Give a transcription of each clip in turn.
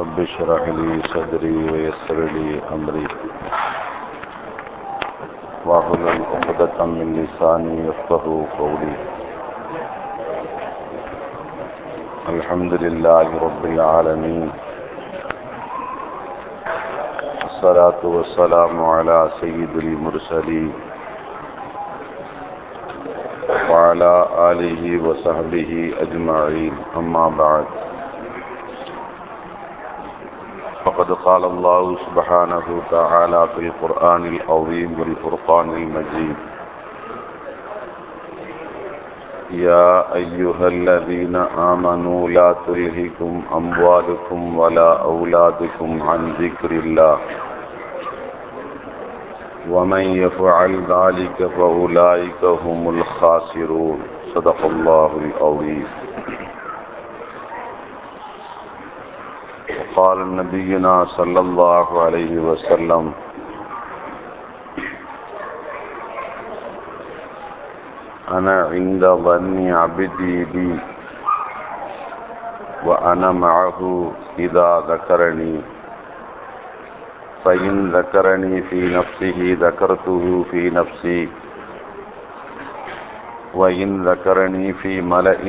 رب اشرح لي صدري ويسر لي أمري واحلل عقدة من لساني يفقهوا قولي. الحمد لله رب العالمين، الصلاة والسلام على سيد المرسلين وعلى آله وصحبه أجمعين، أما بعد. فقد قال الله سبحانه وتعالى في القرآن العظيم والفرقان المجيد: يا أيها الذين آمنوا لا تلهكم أموالكم ولا أولادكم عن ذكر الله ومن يفعل ذلك فأولئك هم الخاسرون. صدق الله العظيم. وقال نبينا صلى الله عليه وسلم: أنا عند ظن عبدي بي وأنا معه إذا ذكرني، فإن ذكرني في نفسه ذكرته في نفسي، وإن ذكرني في ملأ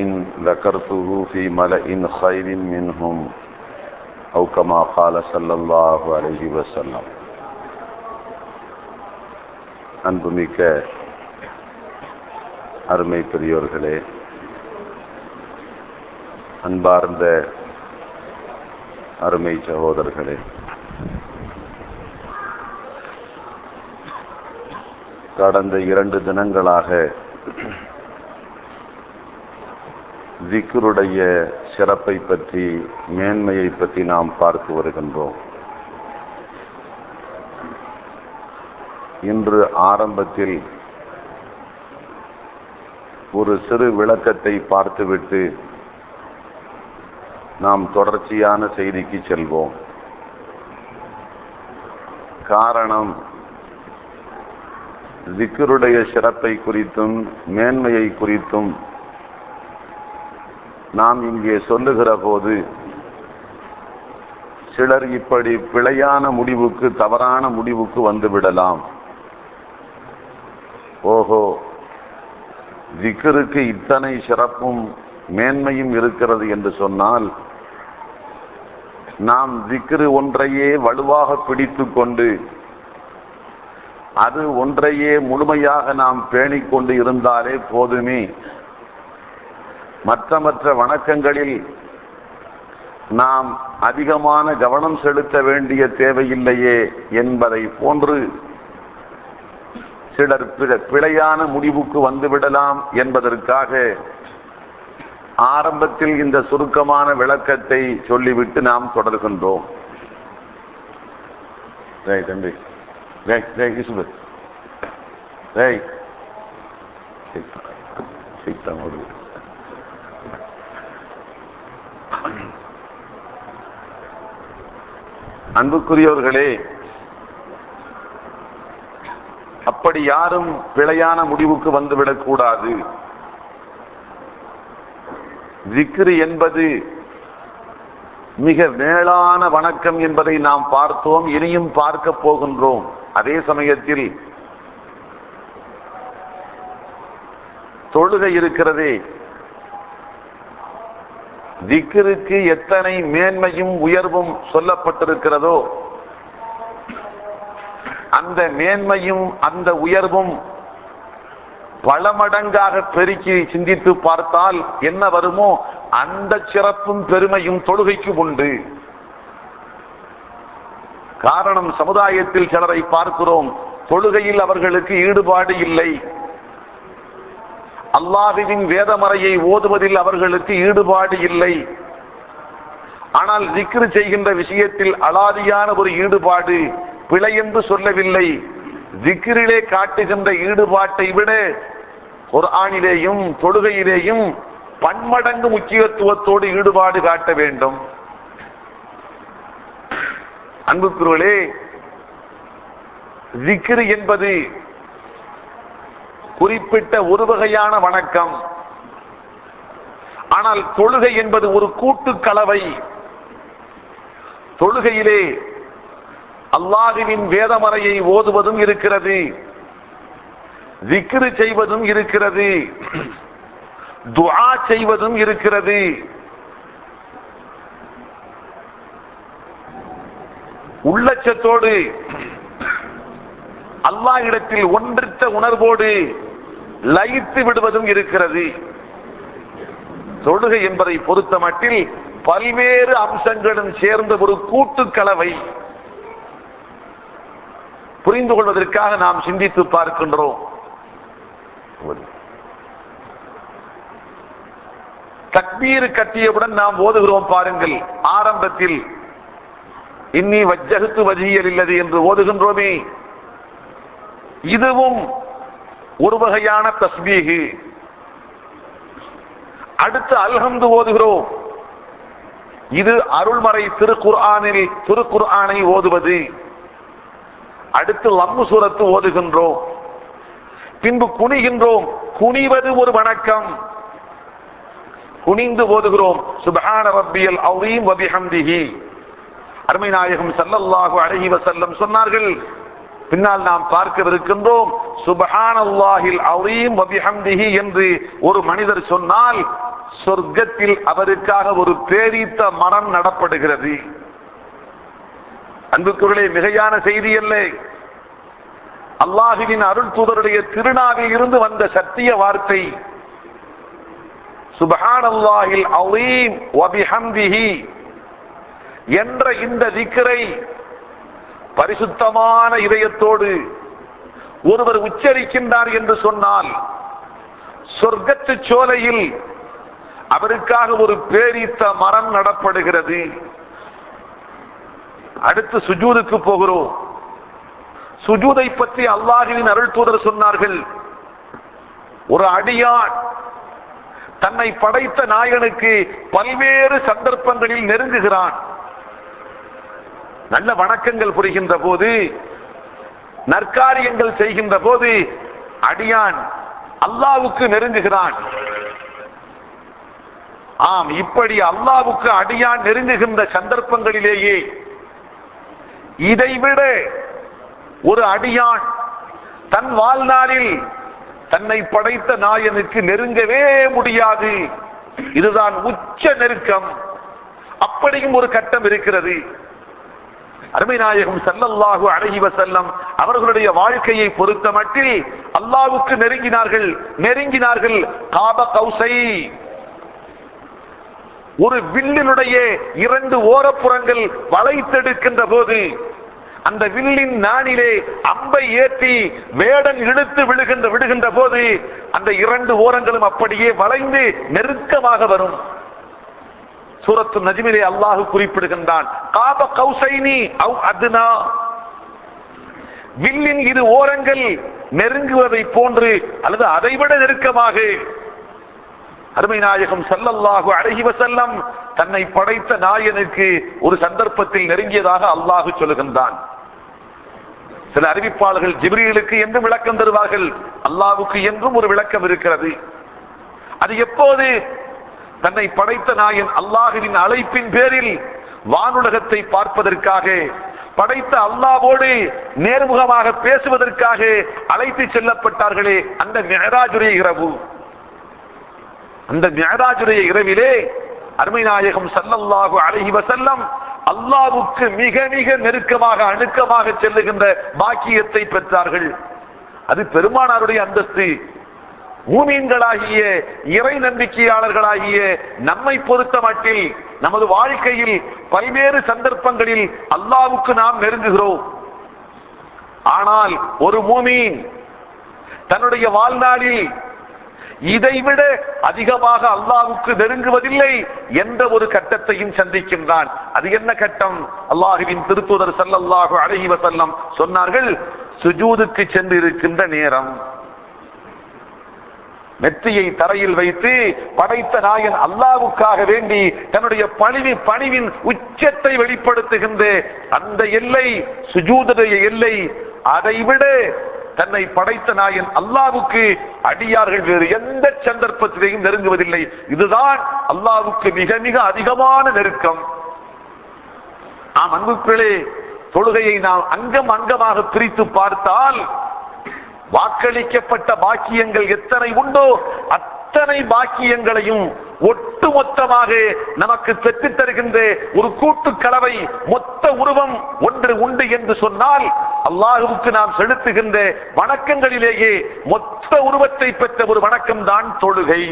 ذكرته في ملأ خير منهم، أو كما قال صلى الله عليه وسلم. அன்புமிக்க அருமை பெரியோர்களே, அன்பார்ந்த அருமை சகோதரர்களே, கடந்த 2 தினங்களாக திக்ருடைய சிறப்பை பற்றி, மேன்மையை பற்றி நாம் பார்த்து வருகின்றோம். இன்று ஆரம்பத்தில் ஒரு சிறு விளக்கத்தை பார்த்துவிட்டு நாம் தொடர்ச்சியான செய்திக்கு செல்வோம். காரணம், திக்ருடைய சிறப்பை குறித்தும் மேன்மையை குறித்தும் நாம் இங்கே சொல்லுகிற போது சிலர் இப்படி பிழையான முடிவுக்கு, தவறான முடிவுக்கு வந்துவிடலாம். ஓஹோ, திக்ருக்கு இத்தனை சிறப்பும் மேன்மையும் இருக்கிறது என்று சொன்னால், நாம் திக்ரு ஒன்றையே வலுவாக பிடித்து கொண்டு அது ஒன்றையே முழுமையாக நாம் பேணிக்கொண்டு இருந்தாலே போதுமே, மற்ற வணக்கங்களில் நாம் அதிகமான கவனம் செலுத்த வேண்டிய தேவையில்லையே என்பதை போன்று சிலர் பிழையான முடிவுக்கு வந்துவிடலாம் என்பதற்காக ஆரம்பத்தில் இந்த சுருக்கமான விளக்கத்தை சொல்லிவிட்டு நாம் தொடர்கின்றோம். தம்பி, அன்புக்குரியவர்களே, அப்படி யாரும் பிழையான முடிவுக்கு வந்துவிடக் கூடாது. திக்ரு என்பது மிக மேலான வணக்கம் என்பதை நாம் பார்த்தோம், இனியும் பார்க்க போகின்றோம். அதே சமயத்தில் தொழுகை இருக்கிறதே, திக்ருக்கு எத்தனை மேன்மையும் உயர்வும் சொல்லப்பட்டிருக்கிறதோ, அந்த மேன்மையும் அந்த உயர்வும் பல மடங்காக பெருக்கி சிந்தித்து பார்த்தால் என்ன வருமோ அந்த சிறப்பும் பெருமையும் தொழுகைக்கு உண்டு. காரணம், சமுதாயத்தில் சிலரை பார்க்கிறோம், தொழுகையில் அவர்களுக்கு ஈடுபாடு இல்லை, அல்லாஹ்வின் வேதமறையை ஓதுவதில் அவர்களுக்கு ஈடுபாடு இல்லை. ஆனால் திக்ரு செய்கின்ற விஷயத்தில் அலாதியான ஒரு ஈடுபாடு, பிழை என்று சொல்லவில்லை, திக்ரிலே காட்டுகின்ற ஈடுபாட்டை விட குர்ஆனிலேயும் தொழுகையிலேயும் பன்மடங்கு முக்கியத்துவத்தோடு ஈடுபாடு காட்ட வேண்டும். அன்புக்குரியவர்களே, திக்ரு என்பது குறிப்பிட்ட ஒரு வகையான வணக்கம். ஆனால் தொழுகை என்பது ஒரு கூட்டு கலவை. தொழுகையிலே அல்லாஹ்வின் வேதமறையை ஓதுவதும் இருக்கிறது, திக்ர் செய்வதும் இருக்கிறது, துஆ செய்வதும் இருக்கிறது. உள்ளச்சத்தோடு அல்லாஹ் இடத்தில் ஒன்றித்த உணர்வோடு லயித்து விடுவதும் இருக்கிறது. தொழுகை என்பதை பொறுத்த மட்டில் பல்வேறு அம்சங்களும் சேர்ந்த ஒரு கூட்டு கலவை. புரிந்து கொள்வதற்காக நாம் சிந்தித்து பார்க்கின்றோம். தக்பீர் கட்டியவுடன் நாம் ஓதுகிறோம் பாருங்கள். ஆரம்பத்தில் இன்னி வஜ்ஜஹ்து வஜ்ஹிய லில்லதி என்று ஓதுகின்றோமே, இதுவும் ஒரு வகையான தஸ்பீஹ். அடுத்து அல்ஹம்து ஓதுகிறோம், இது அருள்மறை திருக்குர்ஆனை ஓதுவது. அடுத்து லம்மு சூரத்து ஓதுகின்றோம், பின்பு குனிகின்றோம், குனிவது ஒரு வணக்கம், குனிந்து ஓதுகிறோம் சுப்ஹான ரப்பியல் அஸீம் வ பிஹம்திஹி. அருமை நாயகம் ஸல்லல்லாஹு அலைஹி வஸல்லம் சொன்னார்கள், பின்னால் நாம் பார்க்கவிருக்கின்றோம், சுப்ஹானல்லாஹில் அஸீம் வ பிஹம்திஹி என்று ஒரு மனிதர் சொன்னால் சொர்க்கத்தில் அவருக்காக ஒரு பேரீத்த மரம் நடப்படுகிறது. அன்புக்குள்ளே மிகையான செய்தி அல்ல, அல்லாஹுவின் அருள் தூதருடைய திருநாவில் இருந்து வந்த சத்திய வார்த்தை. சுப்ஹானல்லாஹில் அஸீம் வ பிஹம்திஹி என்ற இந்த திக்ரை பரிசுத்தமான இதயத்தோடு ஒருவர் உச்சரிக்கின்றார் என்று சொன்னால் சொர்க்கத்து சோலையில் அவருக்காக ஒரு பேரீத்த மரம் நடப்படுகிறது. அடுத்து சுஜூதுக்கு போகிறோம். சுஜூதை பற்றி அல்லாஹ்வின் அருள் தூதர் சொன்னார்கள், ஒரு அடியான் தன்னை படைத்த நாயகனுக்கு பல்வேறு சந்தர்ப்பங்களில் நெருங்குகிறான். நல்ல வணக்கங்கள் புரிகின்ற போது, நற்காரியங்கள் செய்கின்ற போது அடியான் அல்லாஹ்வுக்கு நெருங்குகிறான். ஆம், இப்படி அல்லாஹ்வுக்கு அடியான் நெருங்குகின்ற சந்தர்ப்பங்களிலேயே இதைவிட ஒரு அடியான் தன் வாழ்நாளில் தன்னை படைத்த நாயனுக்கு நெருங்கவே முடியாது. இதுதான் உச்ச நெருக்கம். அப்படியும் ஒரு கட்டம் இருக்கிறது. அருமை நாயகம் ஸல்லல்லாஹு அலைஹி வஸல்லம் அவர்களுடைய வாழ்க்கையை பொறுத்த மட்டில் அல்லாஹ்வுக்கு நெருங்கினார்கள் காப கௌஸை. ஒரு வில்லினுடைய இரண்டு ஓரப்புறங்கள் வளைத்தெடுக்கின்ற போது அந்த வில்லின் நாணிலே அம்பை ஏற்றி வேடன் இழுத்து விடுகின்ற போது அந்த இரண்டு ஓரங்களும் அப்படியே வளைந்து நெருக்கமாக வரும். சூரத்து நஜ்மிலே அல்லாஹ் குறிப்பிடுகின்றான், காப கௌஸைனி அவ் அத்னா, வில்லின் இரு ஓரங்கள் நெருங்குவதை போன்று அல்லது அதைவிட நெருக்கமாக. அருமை நாயகம் ஸல்லல்லாஹு அலைஹி வஸல்லம் தன்னை படைத்த நாயனுக்கு ஒரு சந்தர்ப்பத்தில் நெருங்கியதாக அல்லாஹ் சொல்லுகின்றான். சில அறிவிப்பாளர்கள் ஜிப்ரீலுக்கு என்றும் விளக்கம் தருவார்கள், அல்லாஹ்வுக்கு என்றும் ஒரு விளக்கம் இருக்கிறது. அது எப்போது? தன்னை படைத்த நாயன் அல்லாஹ்வின் அழைப்பின் பேரில் வானுலகத்தை பார்ப்பதற்காக, படைத்த அல்லாஹ்வோடு நேர்முகமாக பேசுவதற்காக அழைத்து செல்லப்பட்டார்களே அந்த மிஅராஜுடைய இரவு. அந்த மிஅராஜுடைய இரவிலே அருமை நாயகம் ஸல்லல்லாஹு அலைஹி வஸல்லம் அல்லாஹ்வுக்கு மிக மிக நெருக்கமாக அணுக்கமாக செல்லுகின்ற பாக்கியத்தை பெற்றார்கள். அது பெருமானாருடைய அந்தஸ்து. மூமீன்களாகிய இறை நம்பிக்கையாளர்களாகிய நம்மை பொறுத்த மட்டில் நமது வாழ்க்கையில் பல்வேறு சந்தர்ப்பங்களில் அல்லாஹ்வுக்கு நாம் நெருங்குகிறோம். ஆனால் ஒரு மூமீன் தன்னுடைய வாழ்நாளில் இதைவிட அதிகமாக அல்லாஹ்வுக்கு நெருங்குவதில்லை என்ற ஒரு கட்டத்தையும் சந்திக்கின்றான். அது என்ன கட்டம்? அல்லாஹ்வின் திருத்தூதர் ஸல்லல்லாஹு அலைஹி வஸல்லம் சொன்னார்கள், சுஜூதுக்கு சென்று இருக்கின்ற நேரம். நெற்றியை தரையில் வைத்து படைத்த நாயன் அல்லாஹ்வுக்காக வேண்டி தன்னுடைய பணிவின் உச்சத்தை வெளிப்படுத்துகின்ற அந்த எல்லை, சுஜூதுடைய எல்லை, அதைவிட தன்னை படைத்த நாயன் அல்லாஹ்வுக்கு அடியார்கள் வேறு எந்த சந்தர்ப்பத்திலையும் நெருங்குவதில்லை. இதுதான் அல்லாஹ்வுக்கு மிக மிக அதிகமான நெருக்கம். அன்புக்களே, தொழுகையை நாம் அங்கமாக பிரித்து பார்த்தால் வாக்களிக்கப்பட்ட பாக்கியங்கள் எத்தனை உண்டோ அத்தனை பாக்கியங்களையும் ஒட்டுமொத்தமாக நமக்கு பெற்றுத் தருகின்ற ஒரு கூட்டு கலவை மொத்த உருவம் ஒன்று உண்டு என்று சொன்னால் அல்லாஹ்வுக்கு நாம் செலுத்துகின்ற வணக்கங்களிலேயே மொத்த உருவத்தை பெற்ற ஒரு வணக்கம் தான் தொழுகை.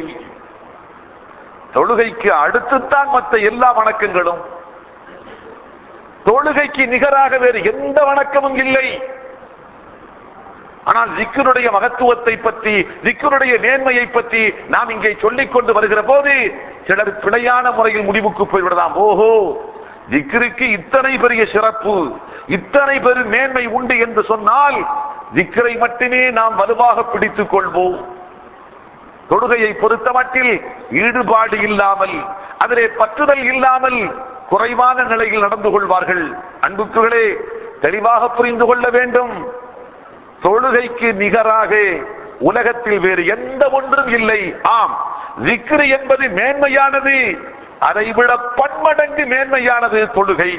தொழுகைக்கு அடுத்துத்தான் மற்ற எல்லா வணக்கங்களும். தொழுகைக்கு நிகராக வேறு எந்த வணக்கமும் இல்லை. ஆனால் ஜிக்ருடைய மகத்துவத்தை பற்றி, ஜிக்ருடைய நேர்மையை பற்றி நாம் இங்கே சொல்லிக் கொண்டு வருகிற போது சிலர் பிழையான முறையில் முடிவுக்கு போய்விடலாம். ஓஹோ, ஜிக்ருக்கு இத்தனை பெரிய சிறப்பு, இத்தனை பெரும் மேன்மை உண்டு என்று சொன்னால் ஜிக்ரை மட்டுமே நாம் வலுவாக பிடித்துக் கொள்வோம். தொழுகையை பொறுத்த மட்டில் ஈடுபாடு இல்லாமல், அதிலே பற்றுதல் இல்லாமல் குறைவான நிலையில் நடந்து கொள்வார்கள். அன்புக்குகளே, தெளிவாக புரிந்து கொள்ள வேண்டும். தொழுகைக்கு நிகராக உலகத்தில் வேறு எந்த ஒன்றும் இல்லை. ஆம், ஜிக்ரு என்பது மேன்மையானது, அதைவிட பன்மடங்கு மேன்மையானது தொழுகை.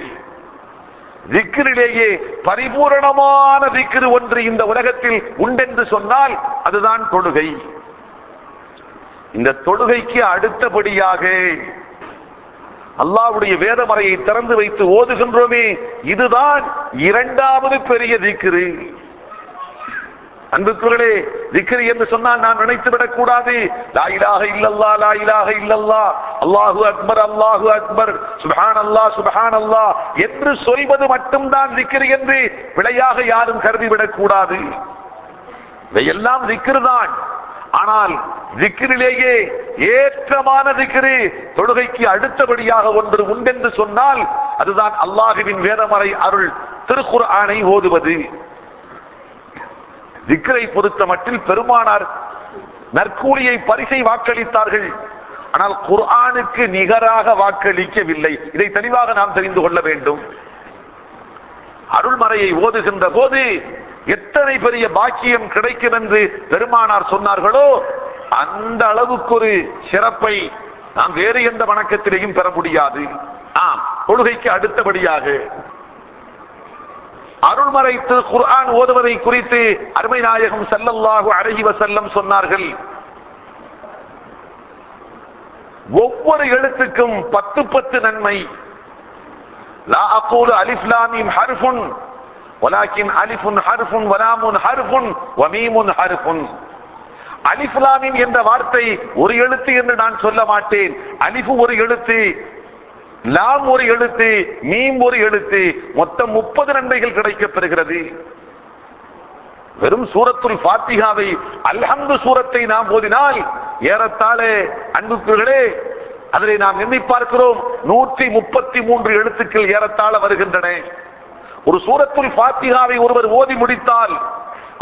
ஜிக்ரிலேயே பரிபூரணமான ஜிக்ரு ஒன்று இந்த உலகத்தில் உண்டென்று சொன்னால் அதுதான் தொழுகை. இந்த தொழுகைக்கு அடுத்தபடியாக அல்லாஹ்வுடைய வேதமறையை திறந்து வைத்து ஓதுகின்றோமே, இதுதான் இரண்டாவது பெரிய ஜிக்ரு. அன்புக்குகளே, ஜிக்ர் என்று சொன்னால் நாம் நினைத்து விடக் கூடாது லா இலாஹ இல்லல்லாஹ், லா இலாஹ இல்லல்லாஹ், அல்லாஹு அக்பர், அல்லாஹு அக்பர், சுப்ஹானல்லாஹ், சுப்ஹானல்லாஹ் என்று சொல்வது மட்டும்தான் ஜிக்ர் என்று பிழையாக யாரும் கருதிவிடக் கூடாது. இவையெல்லாம் ஜிக்ர் தான். ஆனால் ஜிக்ரிலேயே ஏற்றமான ஜிக்ரு, தொழுகைக்கு அடுத்தபடியாக ஒன்று உண்டென்று சொன்னால் அதுதான் அல்லாஹ்வின் வேதமறை அருள் திருக்குர்ஆனை ஓதுவது. ஜிக்ரை பொறுத்த மட்டில் பெருமானார் நற்கூலியை பரிசை வாக்களித்தார்கள். ஆனால் குர்ஆனுக்கு நிகராக வாக்களிக்கவில்லை. இதை தெளிவாக நாம் தெரிந்து கொள்ள வேண்டும். அருள்மறையை ஓதுகின்ற போது எத்தனை பெரிய பாக்கியம் கிடைக்கும் என்று பெருமானார் சொன்னார்களோ அந்த அளவுக்கு ஒரு சிறப்பை நாம் வேறு எந்த வணக்கத்திலேயும் பெற முடியாது. தொழுகைக்கு அடுத்தபடியாக அருள்மறை குர்ஆன் ஓதுவதை குறித்து அருமை நாயகம் ஸல்லல்லாஹு அலைஹி வஸல்லம் சொன்னார்கள், ஒவ்வொரு எழுத்துக்கும் 10 நன்மை. லா அகூலு அலிஃப் லாம் மீம் ஹர்ஃபுன் வலாக்கின் அலிஃபுன் ஹர்ஃபுன் வலாமுன் ஹர்ஃபுன் வமீமுன் ஹர்ஃபுன். அலிஃப் லாம் மீம் என்ற வார்த்தை ஒரு எழுத்து என்று நான் சொல்ல மாட்டேன். அலிஃபு ஒரு எழுத்து, லாம் ஒரு எழுத்து, மீம் ஒரு எழுத்து, மொத்தம் 30 நன்மைகள் கிடைக்கப் பெறுகிறது. வெறும் சூரத்துல் ஃபாத்திஹாவை அல்ஹம்து சூரத்தை நாம் ஓதினால் ஏறத்தாழ அன்புக்குகளே அதிலே நாம் எண்ணி பார்க்கிறோம் 133 எழுத்துக்கள் ஏறத்தாழ வருகின்றன. ஒரு சூரத்துல் ஃபாத்திஹாவை ஒருவர் ஓதி முடித்தால்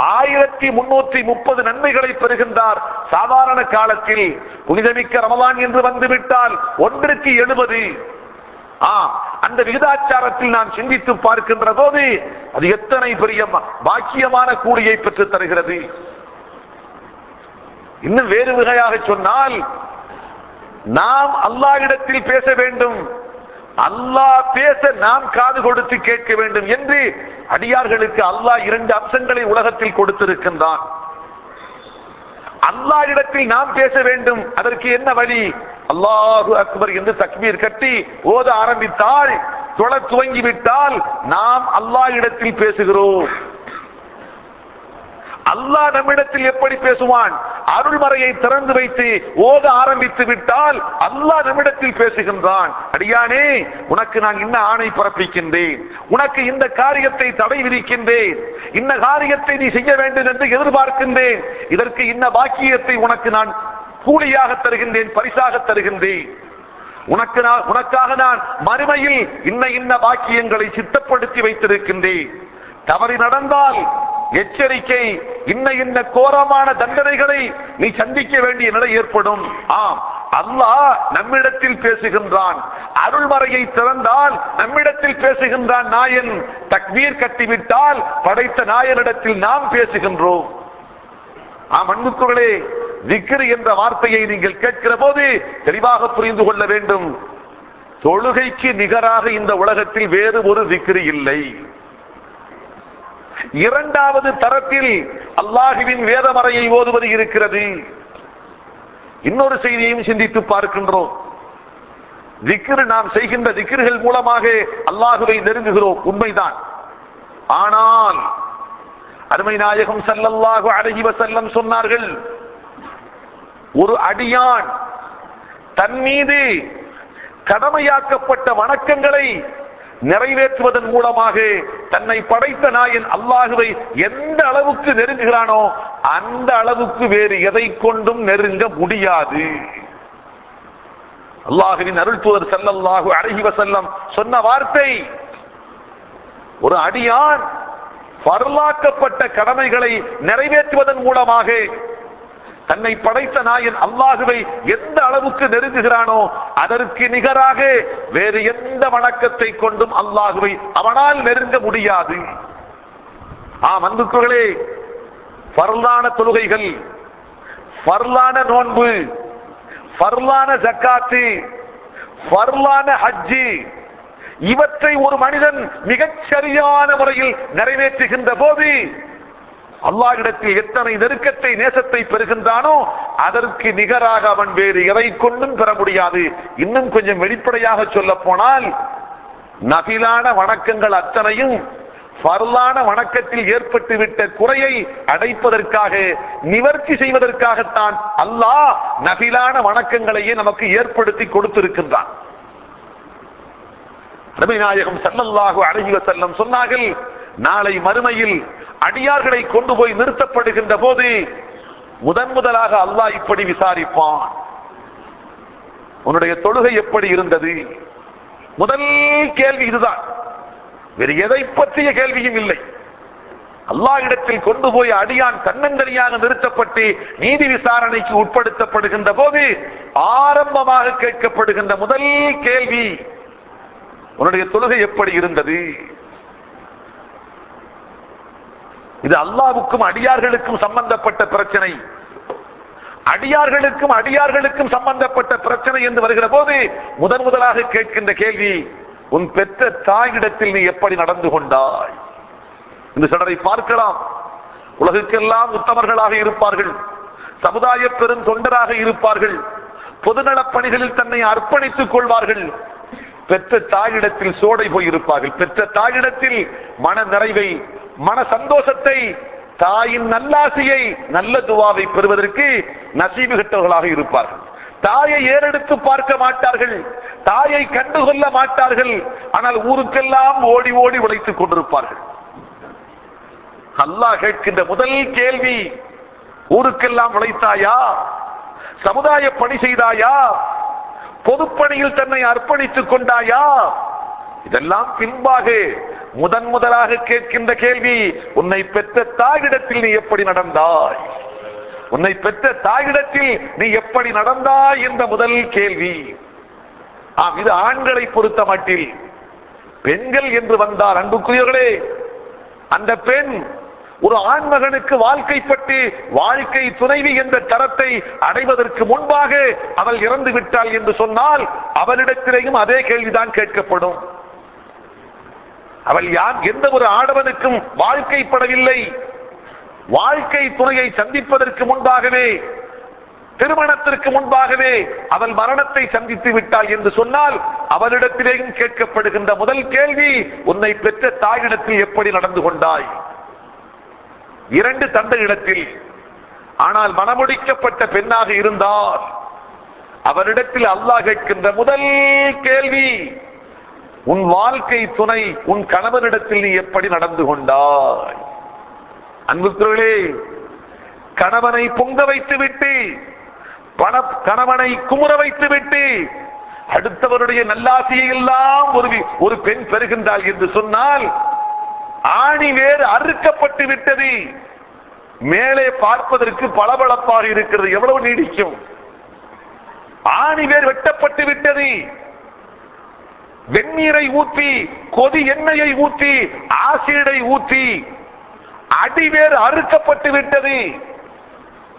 1330 நன்மைகளை பெறுகின்றார். சாதாரண காலத்தில் புனிதமிக்க ரமலான் என்று வந்துவிட்டால் 1க்கு 70. அந்த விகிதாச்சாரத்தில் நாம் சிந்தித்து பார்க்கின்ற போது அது எத்தனை பெரிய பாக்கியமான கூலியை பெற்று தருகிறது. இன்னும் வேறு வகையாக சொன்னால் நாம் அல்லாஹ்விடத்தில் பேச வேண்டும், அல்லாஹ் பேச நாம் காது கொடுத்து கேட்க வேண்டும் என்று அடியார்களுக்கு அல்லாஹ் 2 அம்சங்களை உலகத்தில் கொடுத்திருக்கின்றான். அல்லாஹ்விடத்தில் நாம் பேச வேண்டும். அதற்கு என்ன வழி? அல்லாஹு அக்பர் என்று தக்பீர் கட்டி ஓத ஆரம்பித்தால், தொழ துவங்கிவிட்டால் நாம் அல்லாஹ்விடத்தில் பேசுகிறோம். அல்லாஹ் நம்மிடத்தில் எப்படி பேசுவான்? அருள்மறையை திறந்து வைத்து ஓத ஆரம்பித்து விட்டால் அல்லாஹ் நம்மிடத்தில் பேசுகின்றான். அடியானே, உனக்கு நான் இன்ன ஆணை பிறப்பிக்கின்றேன், உனக்கு இந்த காரியத்தை தடை விதிக்கின்றேன், இன்ன காரியத்தை நீ செய்ய வேண்டும் என்று எதிர்பார்க்கின்றேன், இதற்கு இன்ன பாக்கியத்தை உனக்கு நான் கூலியாக தருகின்றேன், பரிசாக தருகின்றேன், உனக்காக நான் மறுமையில் இன்ன பாக்கியங்களை சித்தப்படுத்தி வைத்திருக்கின்றேன். தவறி நடந்தால் எச்சரிக்கை, இன்ன கோரமான தண்டனைகளை நீ சந்திக்க வேண்டிய நிலை ஏற்படும். அல்லாஹ் நம்மிடத்தில் பேசுகின்றான். அருள்மறையை திறந்தால் நம்மிடத்தில் பேசுகின்றான் நாயன். தக்பீர் கட்டிவிட்டால் படைத்த நாயனிடத்தில் நாம் பேசுகின்றோம். அன்புக்குகளே, திக்ர் என்ற வார்த்தையை நீங்கள் கேட்கிற போது தெளிவாக புரிந்து கொள்ள வேண்டும். தொழுகைக்கு நிகராக இந்த உலகத்தில் வேறு ஒரு திக்ரு இல்லை. இரண்டாவது தரத்தில் அல்லாஹுவின் வேதமறையை ஓதுவது இருக்கிறது. இன்னொரு செய்தியையும் சிந்தித்து பார்க்கின்றோம். திக்ரு நாம் செய்கின்ற திக்ருகள் மூலமாக அல்லாஹுவை நெருங்குகிறோம், உண்மைதான். ஆனால் அருமை நாயகம் ஸல்லல்லாஹு அலைஹி வஸல்லம் சொன்னார்கள், ஒரு அடியான் தன் மீது கடமையாக்கப்பட்ட வணக்கங்களை நிறைவேற்றுவதன் மூலமாக தன்னை படைத்த நாயன் அல்லாஹுவை எந்த அளவுக்கு நெருங்குகிறானோ அந்த அளவுக்கு வேறு எதை கொண்டும் நெருங்க முடியாது. அல்லாஹுவின் அருள் தூதர் ஸல்லல்லாஹு அலைஹி வஸல்லம் சொன்ன வார்த்தை, ஒரு அடியான் ஃபர்லாக்கப்பட்ட கடமைகளை நிறைவேற்றுவதன் மூலமாக தன்னை படைத்த நாயன் அல்லாஹுவை எந்த அளவுக்கு நெருங்குகிறானோ அதற்கு நிகராக வேறு எந்த வணக்கத்தை கொண்டும் அல்லாஹுவை அவனால் நெருங்க முடியாது. அன்புக்குகளே, ஃபர்லான தொழுகைகள், ஃபர்லான நோன்பு, ஃபர்லான ஜக்காத்து, ஃபர்லான ஹஜ்ஜி, இவற்றை ஒரு மனிதன் மிகச் சரியான முறையில் நிறைவேற்றுகின்ற போது அல்லாஹ்விடத்தில் எத்தனை நெருக்கத்தை நேசத்தை பெறுகின்றானோ அதற்கு நிகராக அவன் வேறு எதை கொண்டும் பெற முடியாது. இன்னும் கொஞ்சம் வெளிப்படையாக சொல்ல போனால், நஃபிலான வணக்கங்கள் அத்தனையும் ஃபர்லான வணக்கத்தில் ஏற்பட்டுவிட்ட குறையை அடைப்பதற்காக, நிவர்த்தி செய்வதற்காகத்தான் அல்லாஹ் நஃபிலான வணக்கங்களையே நமக்கு ஏற்படுத்தி கொடுத்திருக்கின்றான். நபி நாயகம் ஸல்லல்லாஹு அலைஹி வஸல்லம் சொன்னார்கள், நாளை மறுமையில் அடியார்களை கொண்டு போய் நிறுத்தப்படுகின்ற போது முதலாக அல்லாஹ் இப்படி விசாரிப்பான், உன்னுடைய தொழுகை எப்படி இருந்தது? முதல் கேள்வி இதுதான், வேறு எதை பற்றிய கேள்வியும் இல்லை. அல்லாஹ் இடத்தில் கொண்டு போய் அடியான் தன்னந்தனியாக நிறுத்தப்பட்டு நீதி விசாரணைக்கு உட்படுத்தப்படுகின்ற போது ஆரம்பமாக கேட்கப்படுகின்ற முதல் கேள்வி, உன்னுடைய தொழுகை எப்படி இருந்தது? இது அல்லாஹ்வுக்கும் அடியார்களுக்கும் சம்பந்தப்பட்ட பிரச்சனை. அடியார்களுக்கும் சம்பந்தப்பட்ட பிரச்சனை என்று வருகிற போது முதலாக கேட்கின்ற கேள்வி, உன் பெற்ற தாயிடத்தில் நீ எப்படி நடந்து கொண்டாய்? இந்த சிலரை பார்க்கலாம், உலகுக்கெல்லாம் உத்தமர்களாக இருப்பார்கள், சமுதாய பெரும் தொண்டராக இருப்பார்கள், பொதுநலப் பணிகளில் தன்னை அர்ப்பணித்துக் கொள்வார்கள். பெற்ற தாயிடத்தில் சோடை போய் இருப்பார்கள். பெற்ற தாயிடத்தில் மன நிறைவை, மன சந்தோஷத்தை, தாயின் நல்லாசியை, நல்ல துவாவை பெறுவதற்கு நசீபு கெட்டவர்களாக இருப்பார்கள். தாயை ஏறெடுத்து பார்க்க மாட்டார்கள், தாயை கண்டுகொள்ள மாட்டார்கள். ஆனால் ஊருக்கெல்லாம் ஓடி ஓடி உழைத்துக் கொண்டிருப்பார்கள். அல்லாஹ் கேட்கின்ற முதல் கேள்வி, ஊருக்கெல்லாம் உழைத்தாயா? சமுதாய பணி செய்தாயா? பொதுப்பணியில் தன்னை அர்ப்பணித்துக் கொண்டாயா? இதெல்லாம் பின்பாக முதலாக கேட்கின்ற கேள்வி, உன்னை பெற்ற தாயிடத்தில் நீ எப்படி நடந்தாய்? உன்னை பெற்ற தாயிடத்தில் நீ எப்படி நடந்தாய் என்ற முதல் கேள்வி. இது ஆண்களை பொறுத்த மட்டில். பெண்கள் என்று வந்தால் அன்புக்குரியவர்களே, அந்த பெண் ஒரு ஆண்மகனுக்கு வாழ்க்கைப்பட்டு வாழ்க்கை துணைவி என்ற தரத்தை அடைவதற்கு முன்பாக அவள் இறந்து விட்டாள் என்று சொன்னால் அவளிடத்திலேயும் அதே கேள்விதான் கேட்கப்படும். அவள் யார்? எந்த ஒரு ஆடவனுக்கும் வாழ்க்கைப்படவில்லை. வாழ்க்கை துணையை சந்திப்பதற்கு முன்பாகவே, திருமணத்திற்கு முன்பாகவே அவள் மரணத்தை சந்தித்து விட்டாள் என்று சொன்னால் அவளிடத்திலேயும் கேட்கப்படுகின்ற முதல் கேள்வி, உன்னை பெற்ற தாயிடத்தில் எப்படி நடந்து கொண்டாய்? 2 தந்தை இடத்தில். ஆனால் மணமுடிக்கப்பட்ட பெண்ணாக இருந்தால் அவரிடத்தில் அல்லாஹ் கேட்கின்ற முதல் கேள்வி, உன் வாழ்க்கை துணை, உன் கணவனிடத்தில் நீ எப்படி நடந்து கொண்டாய்? அன்புக்குரியவர்களே, கணவனை பொங்க வைத்து விட்டு, கணவனை குமுற வைத்து விட்டு அடுத்தவருடைய நல்லாசியை எல்லாம் ஒரு பெண் பெறுகின்றாள் என்று சொன்னால் ஆணி வேறு அறுக்கப்பட்டு விட்டது. மேலே பார்ப்பதற்கு பளபளப்பாக இருக்கிறது, எவ்வளவு நீடிக்கும்? ஆணி வேறு வெட்டப்பட்டு விட்டது. வெந்நீரை ஊற்றி, கொதி எண்ணெயை ஊற்றி, ஆசிடை ஊற்றி அடிவேறு அறுக்கப்பட்டு விட்டது.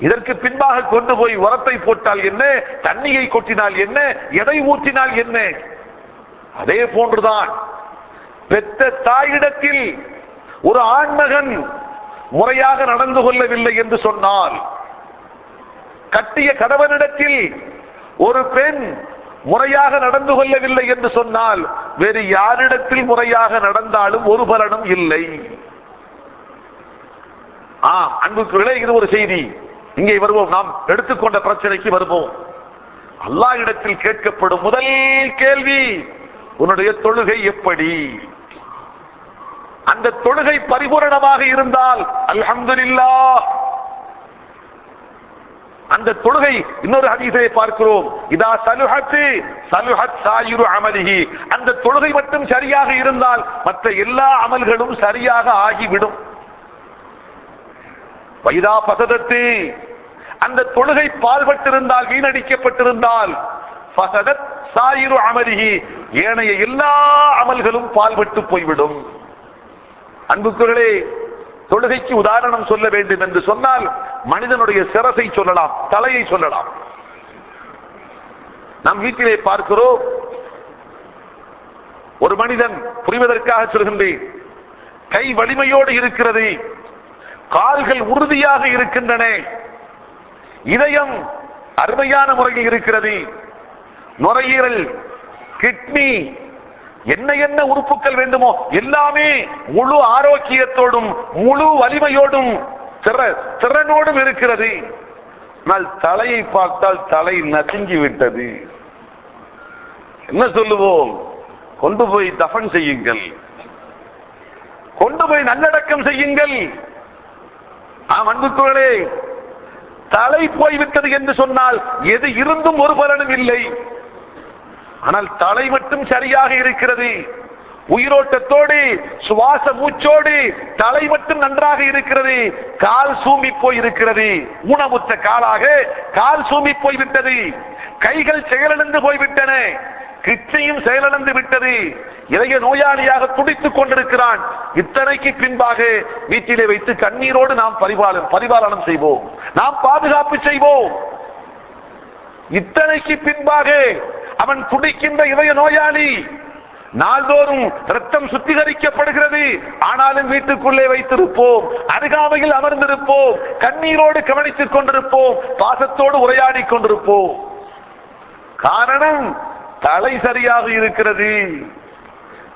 இதற்கு பின்பாக கொண்டு போய் உரத்தை போட்டால் என்ன, தண்ணியை கொட்டினால் என்ன, எதை ஊற்றினால் என்ன? அதே போன்றுதான் பெற்ற தாயிடத்தில் ஒரு ஆண்மகன் முறையாக நடந்து கொள்ளவில்லை என்று சொன்னால், கட்டிய கணவனிடத்தில் ஒரு பெண் முறையாக நடந்து கொள்ளவில்லை என்று சொன்னால், வேறு யாரிடத்தில் முறையாக நடந்தாலும் ஒரு பலனும் இல்லை. அன்புக்குள்ளே இது ஒரு செய்தி. இங்கே வருவோம், நாம் எடுத்துக்கொண்ட பிரச்சனைக்கு வருவோம். அல்லாஹ் இடத்தில் கேட்கப்படும் முதல் கேள்வி, உன்னுடைய தொழுகை எப்படி? அந்த தொழுகை பரிபூரணமாக இருந்தால் அல்ஹம்துலில்லாஹ். அந்த தொழுகை இன்னொரு ஹதீஸை பார்க்கிறோம், இதா சலுஹத் சலுஹத் சாயிரு அமலிஹி. அந்த தொழுகை மட்டும் சரியாக இருந்தால் மற்ற எல்லா அமல்களும் சரியாக ஆகிவிடும். வைதா பசதத்து, அந்த தொழுகை பால்பட்டிருந்தால், வீணடிக்கப்பட்டிருந்தால், பசதத் சாயிரு அமலிஹி, ஏனைய எல்லா அமல்களும் பால்பட்டு போய்விடும். அன்புக்குகளே, தொழுகைக்கு உதாரணம் சொல்ல வேண்டும் என்று சொன்னால் மனிதனுடைய சிரசை சொல்லலாம், தலையை சொல்லலாம். நம் வீட்டிலே பார்க்கிறோம், ஒரு மனிதன், புரிவதற்காக சொல்கின்றேன், கை வலிமையோடு இருக்கிறது, கால்கள் உறுதியாக இருக்கின்றன, இதயம் அருமையான முறையில் இருக்கிறது, நுரையீரல், கிட்னி, என்ன என்ன உறுப்புகள் வேண்டுமோ எல்லாமே முழு ஆரோக்கியத்தோடும் முழு வலிமையோடும் திறனோடும் இருக்கிறது. ஆனால் தலையை பார்த்தால் தலை நசுங்கி விட்டது. என்ன சொல்லுவோம்? கொண்டு போய் தஃபன் செய்யுங்கள், கொண்டு போய் நல்லடக்கம் செய்யுங்கள். அன்புக்குள்ளே, தலை போய்விட்டது என்று சொன்னால் எது இருந்தும் ஒரு பலனும் இல்லை. ஆனால் தலை மட்டும் சரியாக இருக்கிறது, உயிரோட்டத்தோடு சுவாச மூச்சோடு தலை மட்டும் நன்றாக இருக்கிறது. கால் சூம்பி போய் இருக்கிறது, ஊனமுற்ற காலாக கால் சூம்பி போய்விட்டது, கைகள் செயலிழந்து போய்விட்டன, கிட்னியும் செயலிழந்து விட்டது, இதய நோயாளியாக துடித்துக் கொண்டிருக்கிறான். இத்தனைக்கு பின்பாக வீட்டிலே வைத்து கண்ணீரோடு நாம் பரிபாலனம் செய்வோம், நாம் பாதுகாப்பு செய்வோம். இத்தனைக்கு பின்பாக அவன் துடிக்கின்ற இதய நோயாளி, நாள்தோறும் ரத்தம் சுத்திகரிக்கப்படுகிறது, ஆனாலும் வீட்டுக்குள்ளே வைத்திருப்போம், அருகாமையில் அமர்ந்திருப்போம், கண்ணீரோடு கவனித்துக் கொண்டிருப்போம், பாசத்தோடு உரையாடி கொண்டிருப்போம். காரணம், தலை சரியாக இருக்கிறது.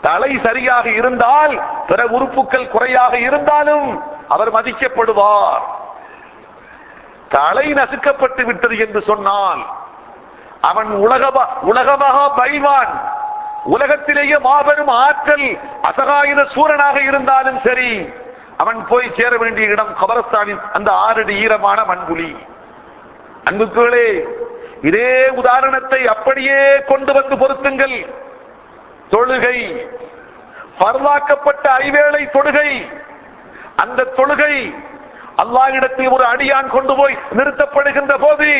தலை சரியாக இருந்தால் பிற உறுப்புகள் குறையாக இருந்தாலும் அவர் மதிக்கப்படுவார். தலை நசுக்கப்பட்டு விட்டது என்று சொன்னால் அவன் உலகமாக பைவான், உலகத்திலேயே மாபெரும் ஆற்றல் அசகாயுத சூரனாக இருந்தாலும் சரி, அவன் போய் சேர வேண்டிய இடம் கபரஸ்தானின் அந்த 6 அடி ஈரமான மண்புலி. அன்புக்குகளே, இதே உதாரணத்தை அப்படியே கொண்டு வந்து பொருத்துங்கள். தொழுகை, பர்வாக்கப்பட்ட ஐவேளை தொழுகை, அந்த தொழுகை அல்லாஹ்விடத்தில் ஒரு அடியான் கொண்டு போய் நிறுத்தப்படுகின்ற போது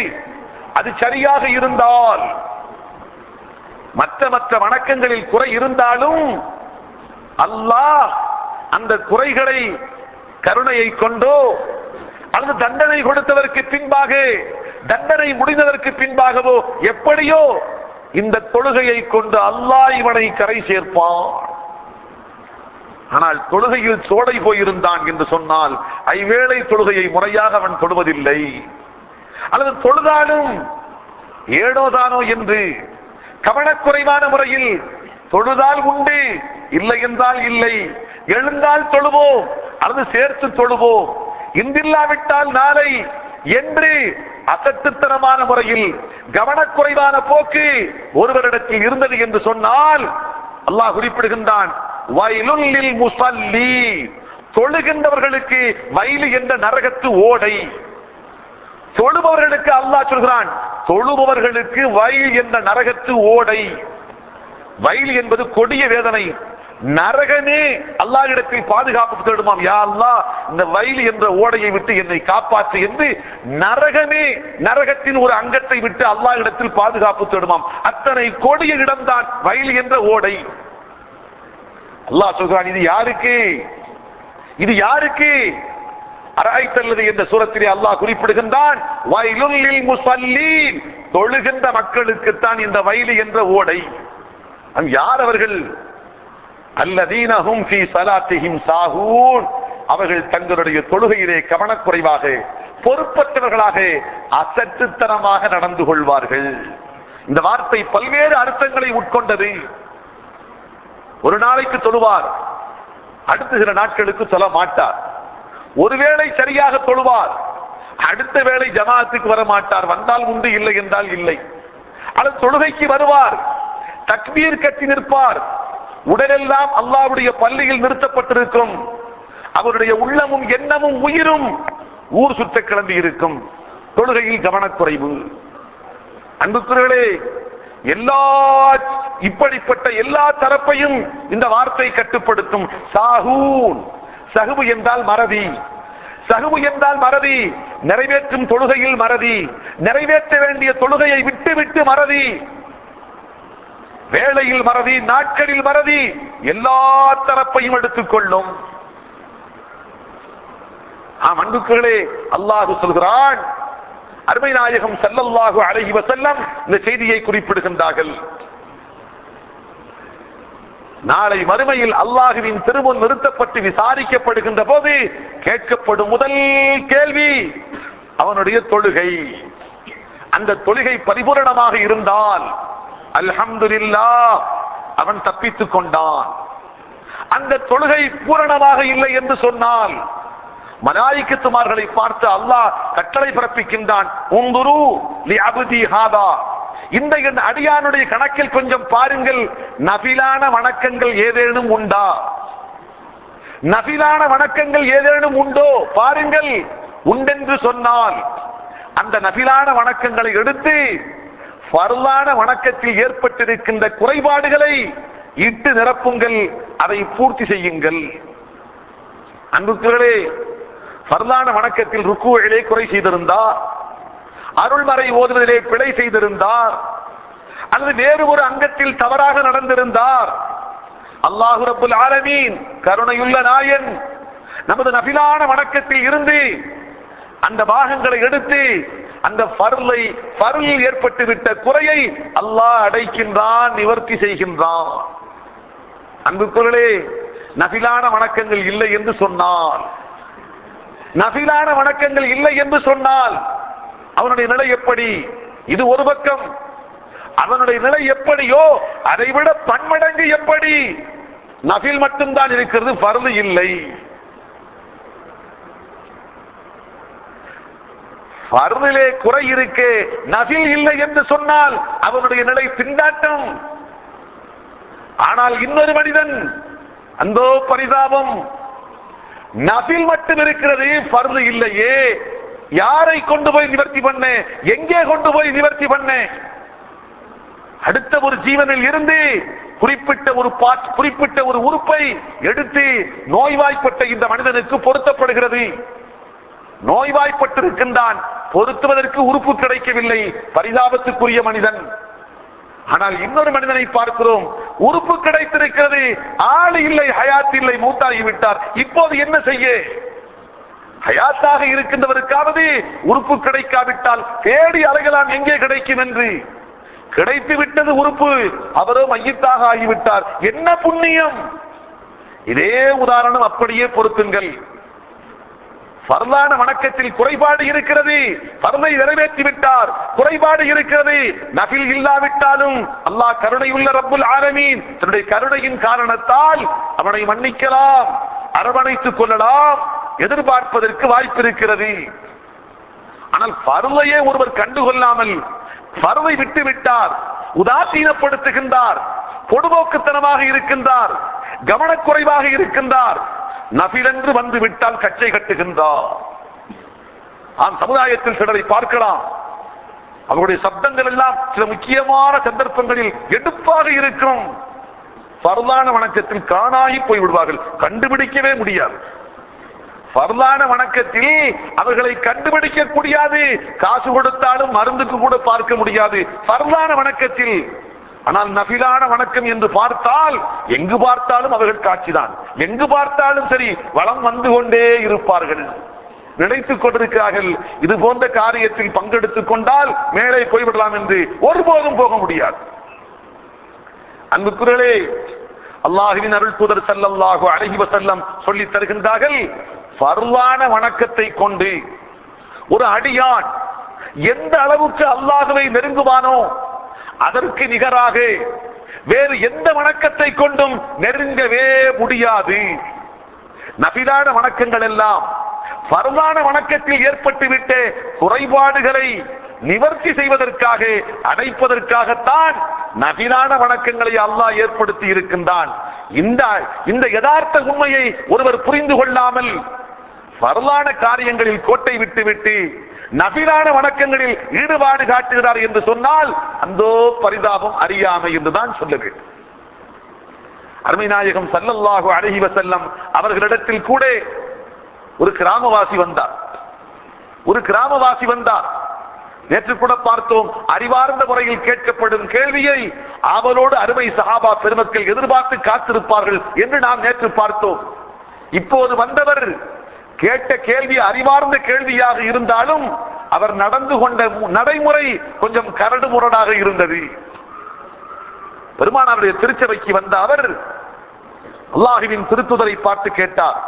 அது சரியாக இருந்தால், மற்ற வணக்கங்களில் குறை இருந்தாலும் அல்லாஹ் அந்த குறைகளை கருணையை கொண்டோ அல்லது தண்டனை கொடுத்ததற்கு பின்பாக, தண்டனை முடிந்ததற்கு பின்பாகவோ எப்படியோ இந்த தொழுகையை கொண்டு அல்லாஹ் இவனை கரை சேர்ப்பான். ஆனால் தொழுகையில் சோடை போயிருந்தான் என்று சொன்னால் ஐவேளை தொழுகையை முறையாக அவன் தொழுவதில்லை, அல்லது தொழுதாலும் ஏனோதானோ என்று கவனக்குறைவான முறையில் தொழுதால் உண்டு, இல்லை என்றால் இல்லை, எழுந்தால் தொழுவோம் அல்லது சேர்த்து தொழுவோம், இன்றில்லாவிட்டால் நாளை என்று அசட்டுத்தனமான முறையில் கவனக்குறைவான போக்கு ஒருவரிடத்தில் இருந்தது என்று சொன்னால் அல்லாஹ் குறிப்பிடுகின்றான், வயலுல் லில் முஸல்லி, தொழுகின்றவர்களுக்கு வயலு என்ற நரகத்து ஓடை. தொழுபவர்களுக்கு அல்லாஹ் சொல்கிறான், தொழுபவர்களுக்கு வயல் என்ற நரகத்து ஓடை. வயல் என்பது கொடிய வேதனை, நரகமே அல்லாஹ்விடத்தில் பாதுகாப்பு தேடுமாம். யா அல்லாஹ், இந்த வயல் என்ற ஓடையை விட்டு என்னை காப்பாற்று என்று நரகமே, நரகத்தின் ஒரு அங்கத்தை விட்டு அல்லாஹ்விடத்தில் பாதுகாப்பு தேடுமாம். அத்தனை கொடிய இடம்தான் வயல் என்ற ஓடை. அல்லாஹ் சொல்கிறான், இது யாருக்கு? இது யாருக்கு? அராய்த்தல்லது என்ற சூரத்திலே அல்லாஹ் குறிப்பிடுகின்றான், வயலுல் லில் முஸல்லீன், தொழுகின்ற மக்களுக்குத்தான் இந்த வயல் என்ற ஓடை. யார் அவர்கள்? அல்லதீன ஹும் ஃபீ ஸலாத்திஹிம் சாஹூன், அவர்கள் தங்களுடைய தொழுகையிலே கவனக்குறைவாக, பொறுப்பற்றவர்களாக, அசட்டுத்தனமாக நடந்து கொள்வார்கள். இந்த வார்த்தை பல்வேறு அர்த்தங்களை உட்கொண்டது. ஒரு நாளைக்கு தொழுவார், அடுத்த சில நாட்களுக்கு சொல்ல மாட்டார். ஒருவேளை சரியாக தொழுவார், அடுத்த வேளை ஜமாஅத்துக்கு வர மாட்டார். வந்தால் உண்டு, இல்லை என்றால் இல்லை. அல்லது தொழுகைக்கு வருவார், தக்பீர் கட்டி நிற்பார், உடலெல்லாம் அல்லாஹ்வுடைய பள்ளியில் நிறுத்தப்பட்டிருக்கும். அவருடைய உள்ளமும் எண்ணமும் உயிரும் ஊர் சுத்த கிளம்பி இருக்கும். தொழுகையில் கவனக்குறைவு. அன்புக்குரியவர்களே, இப்படிப்பட்ட எல்லா தரப்பையும் இந்த வார்த்தை கட்டுப்படுத்தும். சாஹூன், சஹ்வு என்றால் மறதி. சஹ்வு என்றால் மறதி. நிறைவேற்றும் தொழுகையில் மறதி, நிறைவேற்ற வேண்டிய தொழுகையை விட்டு விட்டு மறதி, வேளையில் மறதி, நாட்களில் மறதி, எல்லா தரப்பையும் எடுத்துக்கொள்ளும். அன்புக்குகளே, அல்லாஹ் சொல்கிறான், அருமை நாயகம் ஸல்லல்லாஹு அலைஹி வஸல்லம் இந்த செய்தியை குறிப்பிடுகின்றார்கள். நாளை மறுமையில் அல்லாஹ்வின் திருமுன் நிறுத்தப்பட்டு விசாரிக்கப்படுகின்ற போது கேட்கப்படும் முதல் கேள்வி அவனுடைய தொழுகை. அந்த தொழுகை பரிபூரணமாக இருந்தால் அல்ஹம்துலில்லாஹ், அவன் தப்பித்துக் கொண்டான். அந்த தொழுகை பூரணமாக இல்லை என்று சொன்னால் மலாயிக்கத்துமார்களை பார்த்து அல்லாஹ் கட்டளை பிறப்பிக்கின்றான், உந்துரு லி அப்தி ஹாதா, இந்த என் அடியானுடைய கணக்கில் கொஞ்சம் பாருங்கள், நபிலான வணக்கங்கள் ஏதேனும் உண்டா? நபிலான வணக்கங்கள் ஏதேனும் உண்டோ பாருங்கள். உண்டென்று சொன்னால் அந்த நபிலான வணக்கங்களை எடுத்து ஃபர்லான வணக்கத்தில் ஏற்பட்டிருக்கின்ற குறைபாடுகளை இட்டு நிரப்புங்கள், அதை பூர்த்தி செய்யுங்கள். அன்புக்குகளே, ஃபர்லான வணக்கத்தில் ருக்குவிலே குறை செய்திருந்தார், அருள்மறை ஓதுவதிலே பிழை செய்திருந்தார், அல்லது வேறு ஒரு அங்கத்தில் தவறாக நடந்திருந்தார், அல்லாஹ் ரப்புல் ஆலமீன் கருணையுள்ள நாயன் நமது நபிலான வணக்கத்தில் இருந்து அந்த பாகங்களை எடுத்து அந்த ஃபர்லில் ஏற்பட்டுவிட்ட குறையை அல்லாஹ் அடைக்கின்றான், நிவர்த்தி செய்கின்றான். அன்புக்குள்ளே, நபிலான வணக்கங்கள் இல்லை என்று சொன்னால், நபிலான வணக்கங்கள் இல்லை என்று சொன்னால் அவனுடைய நிலை எப்படி? இது ஒரு பக்கம். அவனுடைய நிலை எப்படியோ அதைவிட பன்மடங்கு எப்படி? நபில் மட்டும்தான் இருக்கிறது, ஃபர்து இல்லை. ஃபர்திலே குறை இருக்கு, நபில் இல்லை என்று சொன்னால் அவனுடைய நிலை திண்டாட்டம். ஆனால் இன்னொரு மனிதன், அந்தோ பரிதாபம், நபில் மட்டும் இருக்கிறது, ஃபர்து இல்லையே, யாரை கொண்டு போய் நிவர்த்தி பண்ண, எங்கே கொண்டு போய் நிவர்த்தி பண்ண? அடுத்த ஒரு ஜீவனில் இருந்து குறிப்பிட்ட ஒரு உறுப்பை எடுத்து நோய்வாய்ப்பட்ட இந்த மனிதனுக்கு பொருத்தப்படுகிறது. நோய்வாய்ப்பட்டிருக்கின்றான், பொருத்துவதற்கு உறுப்பு கிடைக்கவில்லை, பரிதாபத்துக்குரிய மனிதன். ஆனால் இன்னொரு மனிதனை பார்க்கிறோம், உறுப்பு கிடைத்திருக்கிறது, ஆள் இல்லை, ஹயாத் இல்லை, மூத்தாகிவிட்டார். இப்போது என்ன செய்ய? ஹயாத்தாக இருக்கின்றவருக்காவது உறுப்பு கிடைக்காவிட்டால் தேடி அலைகலாம், எங்கே கிடைக்கும் என்று. கிடைத்து விட்டது உறுப்பு, அவரோ மையத்தாக ஆகிவிட்டார். என்ன புண்ணியம்! இதே உதாரணம் அப்படியே பொருத்துங்கள். ஃபர்லான வணக்கத்தில் குறைபாடு இருக்கிறது, ஃபர்லை நிறைவேற்றிவிட்டார், குறைபாடு இருக்கிறது. நபில் இல்லாவிட்டாலும் அல்லாஹ் கருணையுள்ள ரப்புல் ஆலமீன் தன்னுடைய கருணையின் காரணத்தால் அவனை மன்னிக்கலாம், அரவணைத்துக் கொள்ளலாம், எதிர்பார்ப்பதற்கு வாய்ப்பு இருக்கிறது. ஆனால் ஃபர்லையே ஒருவர் கண்டுகொள்ளாமல் ஃபர்லை விட்டு விட்டார், உதாசீனப்படுத்துகின்றார், பொடுபோக்குத்தனமாக இருக்கின்றார், கவனக்குறைவாக இருக்கின்றார், நபில் என்று வந்து விட்டால் கச்சை கட்டுகின்றார். சமுதாயத்தில் சிலரை பார்க்கலாம், அவருடைய சப்தங்கள் எல்லாம் சில முக்கியமான சந்தர்ப்பங்களில் எடுப்பாக இருக்கும். ஃபர்லான வணக்கத்தில் காணாகி போய்விடுவார்கள், கண்டுபிடிக்கவே முடியாது. ஃபர்லான வணக்கத்தில் அவர்களை கண்டுபிடிக்க முடியாது, காசு கொடுத்தாலும் மருந்துக்கு கூட பார்க்க முடியாது ஃபர்லான வணக்கத்தில். ஆனால் நபிலான வணக்கம் என்று பார்த்தால் எங்கு பார்த்தாலும் அவர்கள் காட்சிதான், எங்கு பார்த்தாலும் சரி வளம் வந்து கொண்டே இருப்பார்கள். நினைத்துக் கொண்டிருக்கிறார்கள், இது போன்ற காரியத்தில் பங்கெடுத்துக் கொண்டால் மேலே போய்விடலாம் என்று. ஒருபோதும் போக முடியாது. அன்புக்குரியவர்களே, அல்லாஹ்வின் அருள் தூதர் ஸல்லல்லாஹு அலைஹி வஸல்லம் சொல்லி தருகின்றார்கள், ஃபர்லான வணக்கத்தை கொண்டு ஒரு அடியான் எந்த அளவுக்கு அல்லாஹ்வை நெருங்குவானோ அதற்கு நிகராக வேறு எந்த வணக்கத்தை கொண்டும் நெருங்கவே முடியாது. நபிலான வணக்கங்கள் எல்லாம் ஃபர்லான வணக்கத்தில் ஏற்பட்டுவிட்ட குறைபாடுகளை நிவர்த்தி செய்வதற்காக, அடைப்பதற்காகத்தான் நபிலான வணக்கங்களை அல்லாஹ் ஏற்படுத்தி இருக்கின்றான். இந்த யதார்த்த உண்மையை ஒருவர் புரிந்து கொள்ளாமல் ஃபர்லான காரியங்களில் கோட்டை விட்டுவிட்டு நபிலான வணக்கங்களில் ஈடுபாடு காட்டுகிறார் என்று சொன்னால் அந்தோ பரிதாபம், அறியாமை என்றுதான் சொல்ல வேண்டும். அருமை நாயகம் ஸல்லல்லாஹு அலைஹி வஸல்லம் அவர்களிடத்தில் கூட ஒரு கிராமவாசி வந்தார். நேற்று கூட பார்த்தோம், அறிவார்ந்த முறையில் கேட்கப்படும் கேள்வியை ஆவலோடு அருமை சஹாபா பெருமக்கள் எதிர்பார்த்து காத்திருப்பார்கள் என்று நாம் நேற்று பார்த்தோம். இப்போது வந்தவர் கேட்ட கேள்வி அறிவார்ந்த கேள்வியாக இருந்தாலும் அவர் நடந்து கொண்ட நடைமுறை கொஞ்சம் கரடு முரடாக இருந்தது. பெருமானாருடைய திருச்சபைக்கு வந்த அவர் அல்லாஹ்வின் திருத்துதரை பார்த்து கேட்டார்,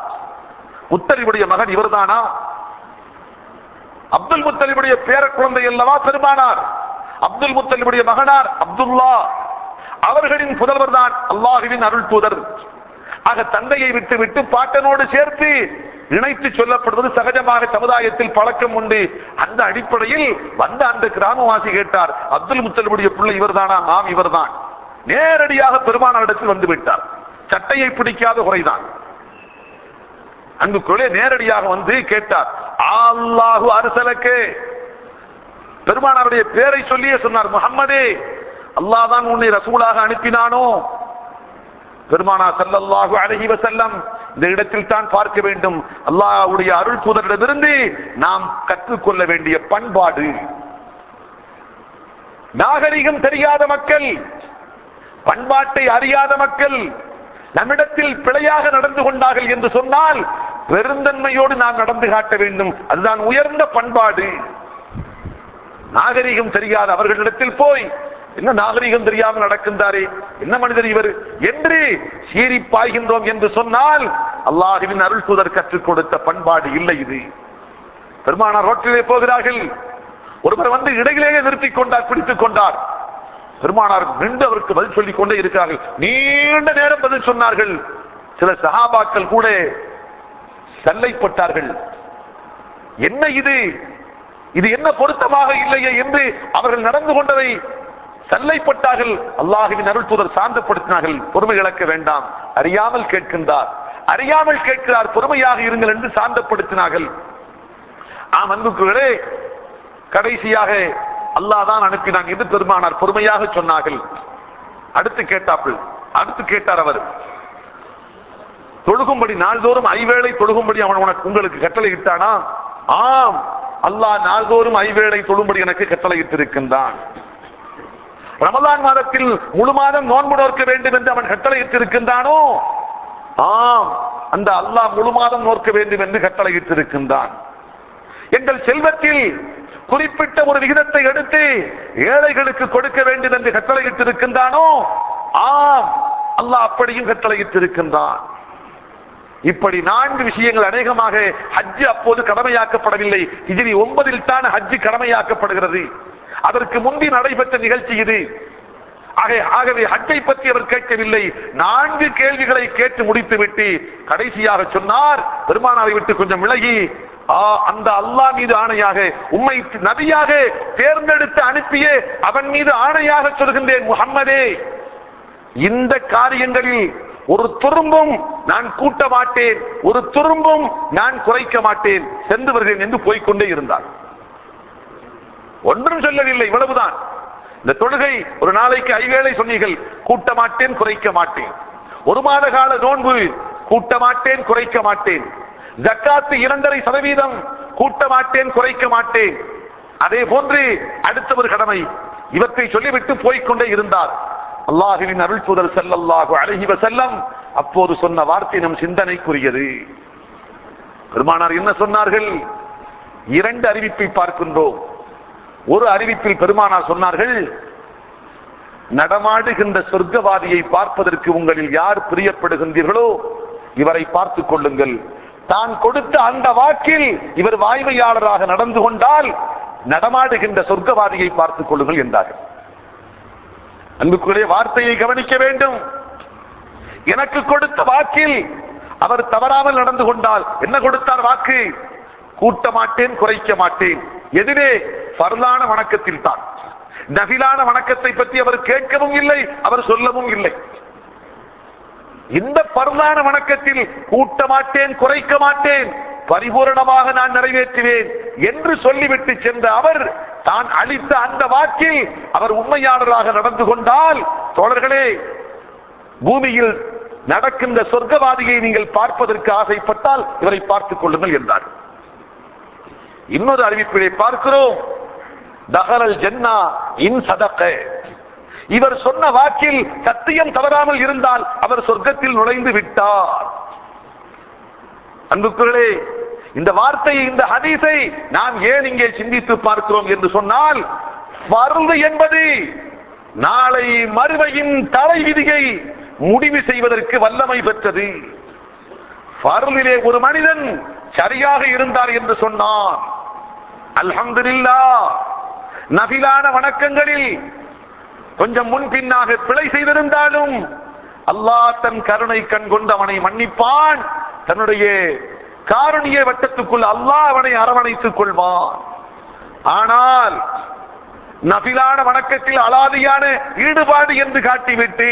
முத்தலிபுடைய மகன் இவர்தானா? அப்துல் முத்தலிபுடைய பேர குழந்தை அல்லவா பெருமானார்? அப்துல் முத்தலிபுடைய மகனார் அப்துல்லா, அவர்களின் புதல்வர் தான் அல்லாஹ்வின் அருள் தூதர். ஆக தந்தையை விட்டு பாட்டனோடு சேர்த்து இணைத்து சொல்லப்படுவது சகஜமாக சமுதாயத்தில் பழக்கம் உண்டு. அந்த அடிப்படையில் வந்த அந்த கிராமவாசி கேட்டார், அப்துல் முத்தலிபுடைய பிள்ளை இவர்தானா? ஆம், இவர்தான். நேரடியாக பெருமானாரிடத்தில் வந்து விட்டார். சட்டையை பிடிக்காத குறைதான். அன்புக்குள்ளே நேரடியாக வந்து கேட்டார், அல்லாஹு அர்ஸலக்கு, பெருமானாருடைய பேரை சொல்லியே சொன்னார், முஹம்மதே, அல்லாஹ் தான் உன்னை ரசூலாக அனுப்பினானோ? பெருமானார் ஸல்லல்லாஹு அலைஹி வஸல்லம் இந்த இடத்தில் தான் பார்க்க வேண்டும், அல்லாஹ்வுடைய அருள் தூதரிடமிருந்து நாம் கற்றுக்கொள்ள வேண்டிய பண்பாடு. நாகரிகம் தெரியாத மக்கள், பண்பாட்டை அறியாத மக்கள் நம்மிடத்தில் பிழையாக நடந்து கொண்டார்கள் என்று சொன்னால் பெருந்தன்மையோடு நாம் நடந்து காட்ட வேண்டும். அதுதான் உயர்ந்த பண்பாடு. நாகரிகம் தெரியாத அவர்களிடத்தில் போய், என்ன நாகரிகம் தெரியாமல் நடக்கின்றாரே, என்ன மனிதர் இவர் என்று சீறி பாய்கின்றோம் என்று சொன்னால் அல்லாஹ்வின் அருள் தூதர் கற்றுக் கொடுத்த பண்பாடு இல்லை இது. பெருமானார் ரோட்டிலே போகிறார்கள், ஒருவர் வந்து இடையிலேயே நிறுத்திக் கொண்டார், பிடித்துக் கொண்டார். பெருமானார் நின்று அவருக்கு பதில் சொல்லிக் கொண்டே இருக்கிறார்கள். நீண்ட நேரம் பதில் சொன்னார்கள். சில சஹாபாக்கள் கூட சல்லைப்பட்டார்கள். என்ன இது என்ன பொருத்தமாக இல்லையே என்று அவர்கள் நடந்து கொண்டதை சல்லைப்பட்டார்கள். அல்லாஹ்வின் அருள் தூதர் சாந்தப்படுத்தினார்கள், பொறுமை இழக்க வேண்டாம், அறியாமல் கேட்கின்றார், அறியாமல் கேட்கிறார், பொறுமையாக இருங்கள் என்று சாந்தப்படுத்தினார்கள். ஆம் அன்புக்குகளே, கடைசியாக அல்லாஹ் தான் அனுப்பினான் என்று பெருமானார் பொறுமையாக சொன்னார்கள். அடுத்து கேட்டார் அவர், தொழுகும்படி நாள்தோறும் ஐவேளை தொழுகும்படி அவன் உங்களுக்கு கட்டளை இட்டானா? ஆம், அல்லாஹ் நாள்தோறும் ஐவேளை தொழும்படி எனக்கு கட்டளை இட்டிருக்கின்றான். ரமலான் மாதத்தில் முழு மாதம் நோன்பு நோக்க வேண்டும் என்று அவன் கட்டளை இட்டிருக்கின்றானோ? ஆம், அந்த அல்லாஹ் முழு மாதம் நோக்க வேண்டும் என்று கட்டளை இட்டிருக்கின்றான். எங்கள் செல்வத்தில் குறிப்பிட்ட ஒரு விகிதத்தை எடுத்து ஏழைகளுக்கு கொடுக்க வேண்டும் என்று கட்டளையிட்டிருக்கின்றானோ? ஆம், அல்லாஹ் அப்படியும் கட்டளையிட்டிருக்கின்றான். இப்படி 4 விஷயங்கள் அநேகமாக ஹஜ் அப்போது கடமையாக்கப்படவில்லை. ஹிஜ்ரி 9 தான் ஹஜ் கடமையாக்கப்படுகிறது. அதற்கு முந்தி நடைபெற்ற நிகழ்ச்சி இது. ஆகவே ஹஜ்ஜை பற்றி அவர் கேட்கவில்லை. 4 கேள்விகளை கேட்டு முடித்துவிட்டு கடைசியாக சொன்னார், பெருமானாரை விட்டு கொஞ்சம் விலகி, அந்த அல்லாஹ் மீது ஆணையாக, உம்மை நபியாக தேர்ந்தெடுத்து அனுப்பிய அவன் மீது ஆணையாக சொல்கின்றேன், முஹம்மதே, இந்த காரியங்களில் ஒரு துரும்பும் நான் கூட்ட மாட்டேன், ஒரு துரும்பும் நான் குறைக்க மாட்டேன், சென்று வருகிறேன் என்று போய்கொண்டே இருந்தார். ஒன்றும் சொல்லவில்லை, இவ்வளவுதான். இந்த தொழுகை ஒரு நாளைக்கு 5 வேளை சொன்னீர்கள், கூட்ட மாட்டேன், குறைக்க மாட்டேன். 1 மாத கால நோன்பு, கூட்ட மாட்டேன், குறைக்க மாட்டேன். ஜக்காத்து 2.5% கூட்ட மாட்டேன், குறைக்க மாட்டேன். அதே போன்று அடுத்த ஒரு கடமை, இவற்றை சொல்லிவிட்டு போய்கொண்டே இருந்தார். அல்லாஹ்வின் அருள் தூதர் ஸல்லல்லாஹு அலைஹி வஸல்லம் அப்போது சொன்ன வார்த்தை நம் சிந்தனைக்குரியது. பெருமானார் என்ன சொன்னார்கள்? 2 அறிவிப்பை பார்க்கின்றோம். ஒரு அறிவிப்பில் பெருமானார் சொன்னார்கள், நடமாடுகின்ற சொர்க்கவாதியை பார்ப்பதற்கு உங்களில் யார் பிரியப்படுகின்றீர்களோ இவரை பார்த்துக் கொள்ளுங்கள். தான் கொடுத்த அந்த வாக்கில் இவர் வாய்மையாளராக நடந்து கொண்டால் நடமாடுகின்ற சொர்க்கவாதியை பார்த்துக் கொள்ளுங்கள் என்றார்கள். அன்புக்குரிய வார்த்தையை கவனிக்க வேண்டும். எனக்கு கொடுத்த வாக்கில் அவர் தவறாமல் நடந்து கொண்டால் என்ன கொடுத்தார் வாக்கு? கூட்ட மாட்டேன், குறைக்க மாட்டேன். எதிரே பர்லான வணக்கத்தில் தான். நபிலான வணக்கத்தை பற்றி அவர் கேட்கவும் இல்லை, அவர் சொல்லவும் இல்லை. இந்த பர்லான வணக்கத்தில் கூட்ட மாட்டேன், குறைக்க மாட்டேன், பரிபூரணமாக நான் நிறைவேற்றுவேன் என்று சொல்லிவிட்டு சென்ற அவர் தான் அளித்த அந்த வாக்கில் அவர் உண்மையாளராக நடந்து கொண்டால், தோழர்களே, பூமியில் நடக்கின்ற சொர்க்கவாதியை நீங்கள் பார்ப்பதற்கு ஆசைப்பட்டால் இவரை பார்த்துக் கொள்ளுங்கள் என்றார். இன்னொரு அறிவிப்பிலே பார்க்கிறோம், தஹலல் ஜன்னா இன் சதக. இவர் சொன்ன வாக்கில் சத்தியம் தவறாமல் இருந்தால் அவர் சொர்க்கத்தில் நுழைந்து விட்டார். அன்புக்குள்ளே, இந்த வார்த்தையை, இந்த ஹதீஸை நாம் ஏன் இங்கே சிந்தித்து பார்க்கிறோம் என்று சொன்னால், ஃபர்து என்பது நாளை மறுமையின் தலை விதியை முடிவு செய்வதற்கு வல்லமை பெற்றது. ஃபர்திலே ஒரு மனிதன் சரியாக இருந்தார் என்று சொன்னார், அல்ஹம்துலில்லாஹ். நபிலான வணக்கங்களில் கொஞ்சம் முன்பின்னாக பிழை செய்திருந்தாலும் அல்லாஹ் தன் கருணை கண் கொண்டு அவனை மன்னிப்பான். தன்னுடைய காருணிய வட்டத்துக்குள் அல்லாஹ் அவனை அரவணைத்துக் கொள்வான். ஆனால் நபிலான வணக்கத்தில் அலாதியான ஈடுபாடு என்று காட்டிவிட்டு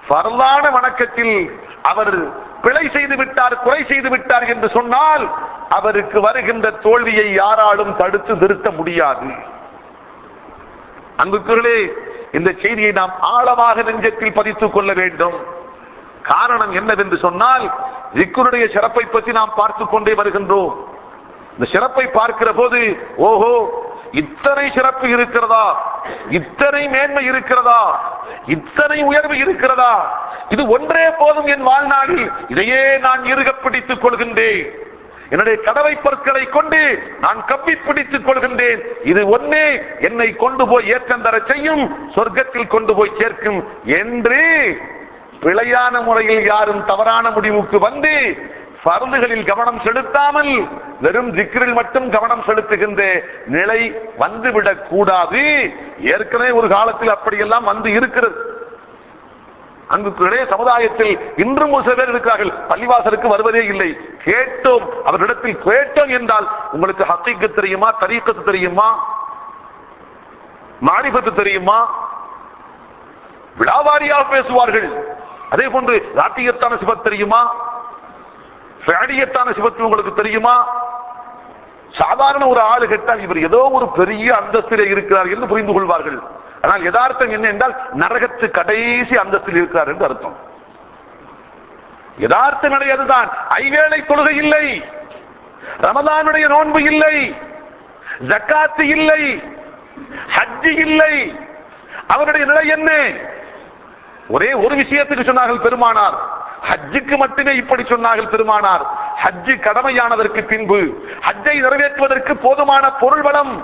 ஃபர்லான வணக்கத்தில் அவர் பிழை செய்து விட்டார், குறை செய்து விட்டார் என்று சொன்னால் அவருக்கு வருகின்ற தோல்வியை யாராலும் தடுத்து நிறுத்த முடியாது. அன்புக்குள்ளே, இந்த செய்தியை நாம் ஆழமாக நெஞ்சத்தில் பதித்துக் கொள்ள வேண்டும். காரணம் என்னவென்று சொன்னால், திக்ருடைய சிறப்பை பற்றி நாம் பார்த்துக் கொண்டே வருகின்றோம். இந்த சிறப்பை பார்க்கிற போது, ஓஹோ, இத்தனை சிறப்பு இருக்கிறதா, இத்தனை மேன்மை இருக்கிறதா, இத்தனை உயர்வு இருக்கிறதா, இது ஒன்றே போதும் என் வாழ்நாளில், இதையே நான் இறுக பிடித்துக் கொள்கின்றேன், என்னுடைய கடவை பொருட்களை கொண்டு நான் கவ்வி பிடித்துக் கொள்கின்றேன், இது ஒன்னே என்னை கொண்டு போய் ஏற்றந்தர செய்யும், சொர்க்கத்தில் கொண்டு போய் சேர்க்கும் என்று பிழையான முறையில் யாரும் தவறான முடிவுக்கு வந்து ஃபர்துகளில் கவனம் செலுத்தாமல் வெறும் திக்ரில் மட்டும் கவனம் செலுத்துகின்ற நிலை வந்துவிடக் கூடாது. ஏற்கனவே ஒரு காலத்தில் அப்படியெல்லாம் வந்து இருக்கிறது. அன்புக்குரிய சமுதாயத்தில் இன்றும் ஒரு சில பேர் இருக்கிறார்கள், பள்ளிவாசலுக்கு வருவதே இல்லை. கேட்டோம், அவரிடத்தில் கேட்டோம் என்றால், உங்களுக்கு ஹக்கீக்கு தெரியுமா, தரீக்கத்து தெரியுமா, மாரிஃபத்து தெரியுமா, விழாவாரியாக பேசுவார்கள். அதே போன்று ராத்தியத்தான சிவத் தெரியுமா, ஃபஅலியத்தான சிவத்து உங்களுக்கு தெரியுமா. சாதாரண ஒரு ஆளு கேட்டால் இவர் ஏதோ ஒரு பெரிய அந்தஸ்திலே இருக்கிறார் என்று புரிந்து கொள்வார்கள். ஆனால் யதார்த்தம் என்ன என்றால், நரகத்து கடைசி அந்தஸ்தில் இருக்கிறார் என்று அர்த்தம். யதார்த்த நிலை அதுதான். ஐவேளை தொழுகை இல்லை, ரமலானுடைய நோன்பு இல்லை, ஜக்காத்து இல்லை, ஹஜ்ஜி இல்லை. அவருடைய நிலை என்ன? ஒரே ஒரு விஷயத்துக்கு சொன்னார்கள் பெருமானார், ஹஜ்ஜுக்கு மட்டுமே இப்படி சொன்னார்கள் பெருமானார். ஹஜ்ஜு கடமையானதற்கு பின்பு ஹஜ்ஜை நிறைவேற்றுவதற்கு போதுமான பொருள் பலம்,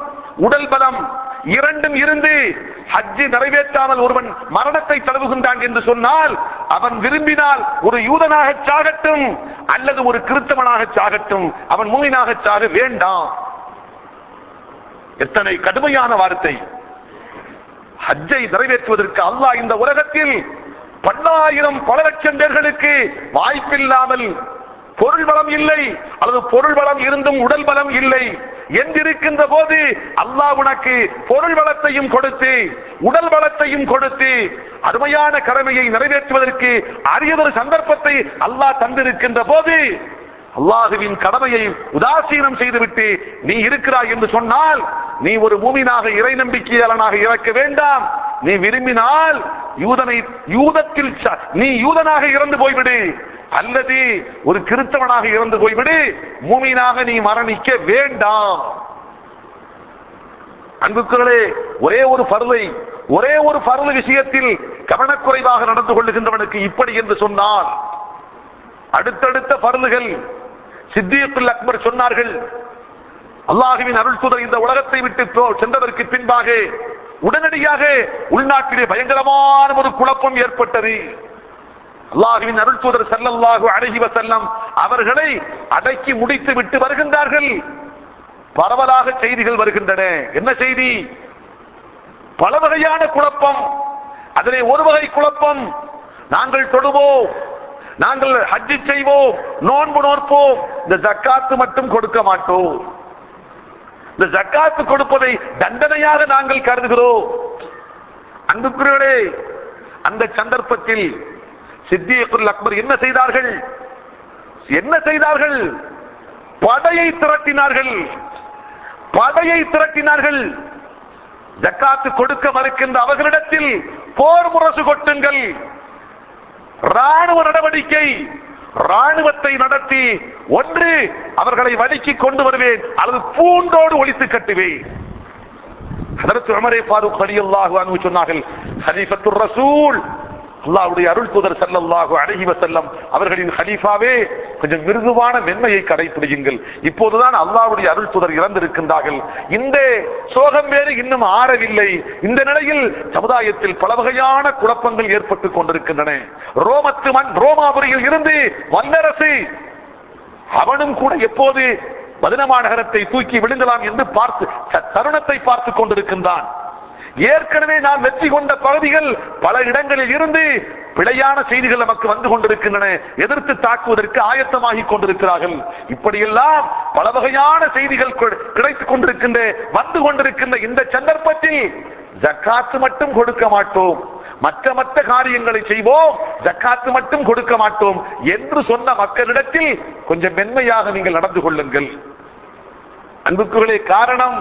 உடல் பலம் இரண்டும் இருந்து ஹஜ்ஜை நிறைவேற்றாமல் ஒருவன் மரணத்தை தழுவுகின்றான் என்று சொன்னால், அவன் விரும்பினால் ஒரு யூதனாக சாகட்டும் அல்லது ஒரு கிறிஸ்தவனாக சாகட்டும், அவன் மூமினாக சாக வேண்டாம். எத்தனை கடுமையான வார்த்தை! ஹஜ்ஜை நிறைவேற்றுவதற்கு அல்லாஹ் இந்த உலகத்தில் பல்லாயிரம் பல லட்சம் பேர்களுக்கு வாய்ப்பில்லாமல், பொருள் பலம் இல்லை அல்லது பொருள் பலம் இருந்தும் உடல் பலம் இல்லை என்றிருக்கின்ற போது அல்லாஹ் உனக்கு பொருள் பலத்தையும் கொடுத்து உடல் பலத்தையும் கொடுத்து அருமையான கடமையை நிறைவேற்றுவதற்கு அரியதொரு சந்தர்ப்பத்தை அல்லாஹ் தந்திருக்கின்ற போது அல்லாஹுவின் கடமையை உதாசீனம் செய்துவிட்டு நீ இருக்கிறாய் என்று சொன்னால், நீ ஒரு மூமினாக, இறை நம்பிக்கையாளனாக இறக்க வேண்டாம். நீ விரும்பினால் யூதத்தில் நீ யூதனாக இறந்து போய்விடு அல்லது ஒரு கிறிஸ்தவனாக இறந்து போய்விடு, மூமினாக நீ மரணிக்க வேண்டாம். அன்புக்குகளே, ஒரே ஒரு ஃபர்து விஷயத்தில் கவனக்குறைவாக நடந்து கொள்ளுகின்றவனுக்கு இப்படி என்று சொன்னால், அடுத்தடுத்த ஃபர்துகள் சித்தியத்துல் அக்பர் சொன்னார்கள், அல்லாஹுவின் அருள் தூதர் இந்த உலகத்தை விட்டு சென்றதற்கு பின்பாக உடனடியாக உள்நாட்டிலே பயங்கரமான ஒரு குழப்பம் ஏற்பட்டது. அல்லாஹ்வின் அருள் தூதர் ஸல்லல்லாஹு அலைஹி வஸல்லம் அவர்களை அடக்கி முடித்து விட்டு வருகின்றார்கள். பரவலாக செய்திகள் வருகின்றன. என்ன செய்தி? பல வகையான குழப்பம். அதிலே ஒரு வகை குழப்பம், நாங்கள் தொழுவோம், நாங்கள் ஹஜ்ஜி செய்வோம், நோன்பு நோற்போம், இந்த ஜக்காத்து மட்டும் கொடுக்க மாட்டோம். இந்த ஜக்காத்து கொடுப்பதை தண்டனையாக நாங்கள் கருதுகிறோம். அன்புக்குரியவர்களே, அந்த சந்தர்ப்பத்தில் சித்தியக்குல் அக்பர் என்ன செய்தார்கள்? படையை திரட்டினார்கள். ஜக்காத்து கொடுக்க மறுக்கின்ற அவர்களிடத்தில் போர் முரசு கொட்டுங்கள், ராணுவ நடவடிக்கை, ராணுவத்தை நடத்தி ஒன்று அவர்களை வடிக்கு கொண்டு வருவேன் அல்லது பூண்டோடு ஒழித்து கட்டுவேன். ஹஜ்ரத் உமர் ஃபாரூக் ரலியல்லாஹு அன்ஹு சொன்னார்கள், ஹலீஃபத்துர் ரசூல் அல்லாஹ்வுடைய அருள் தூதர் ஸல்லல்லாஹு அலைஹி வஸல்லம் அவர்களின் ஹலீஃபாவே, கொஞ்சம் மிருதுவான மென்மையை கடைபிடியுங்கள். இப்போதுதான் அல்லாஹ்வுடைய அருள் தூதர் இறந்திருக்கின்றார்கள். இந்த சோகம் வேறு இன்னும் ஆறவில்லை. இந்த நிலையில் சமுதாயத்தில் பல வகையான குழப்பங்கள் ஏற்பட்டுக் கொண்டிருக்கின்றன. ரோமாபுரியில் இருந்து வல்லரசு அவனும் கூட எப்போது மதீனா நகரத்தை தூக்கி விழுங்கலாம் என்று தருணத்தை பார்த்துக் கொண்டிருக்கின்றான். ஏற்கனவே நாம் வெற்றி கொண்ட பகுதிகள் பல இடங்களில் இருந்து பிழையான செய்திகள் நமக்கு வந்து கொண்டிருக்கின்றன. எதிர்த்து தாக்குவதற்கு ஆயத்தமாகி கொண்டிருக்கிறார்கள். இப்படியெல்லாம் பல வகையான செய்திகள் கிடைத்துக் கொண்டிருக்கின்ற வந்து கொண்டிருக்கின்ற இந்த சந்தர்ப்பத்தில் ஜக்காத்து மட்டும் கொடுக்க மாட்டோம், மற்ற காரியங்களை செய்வோம், ஜக்காத்து மட்டும் கொடுக்க மாட்டோம் என்று சொன்ன மக்களிடத்தில் கொஞ்சம் மென்மையாக நீங்கள் நடந்து கொள்ளுங்கள். அன்புக்குகளே, காரணம்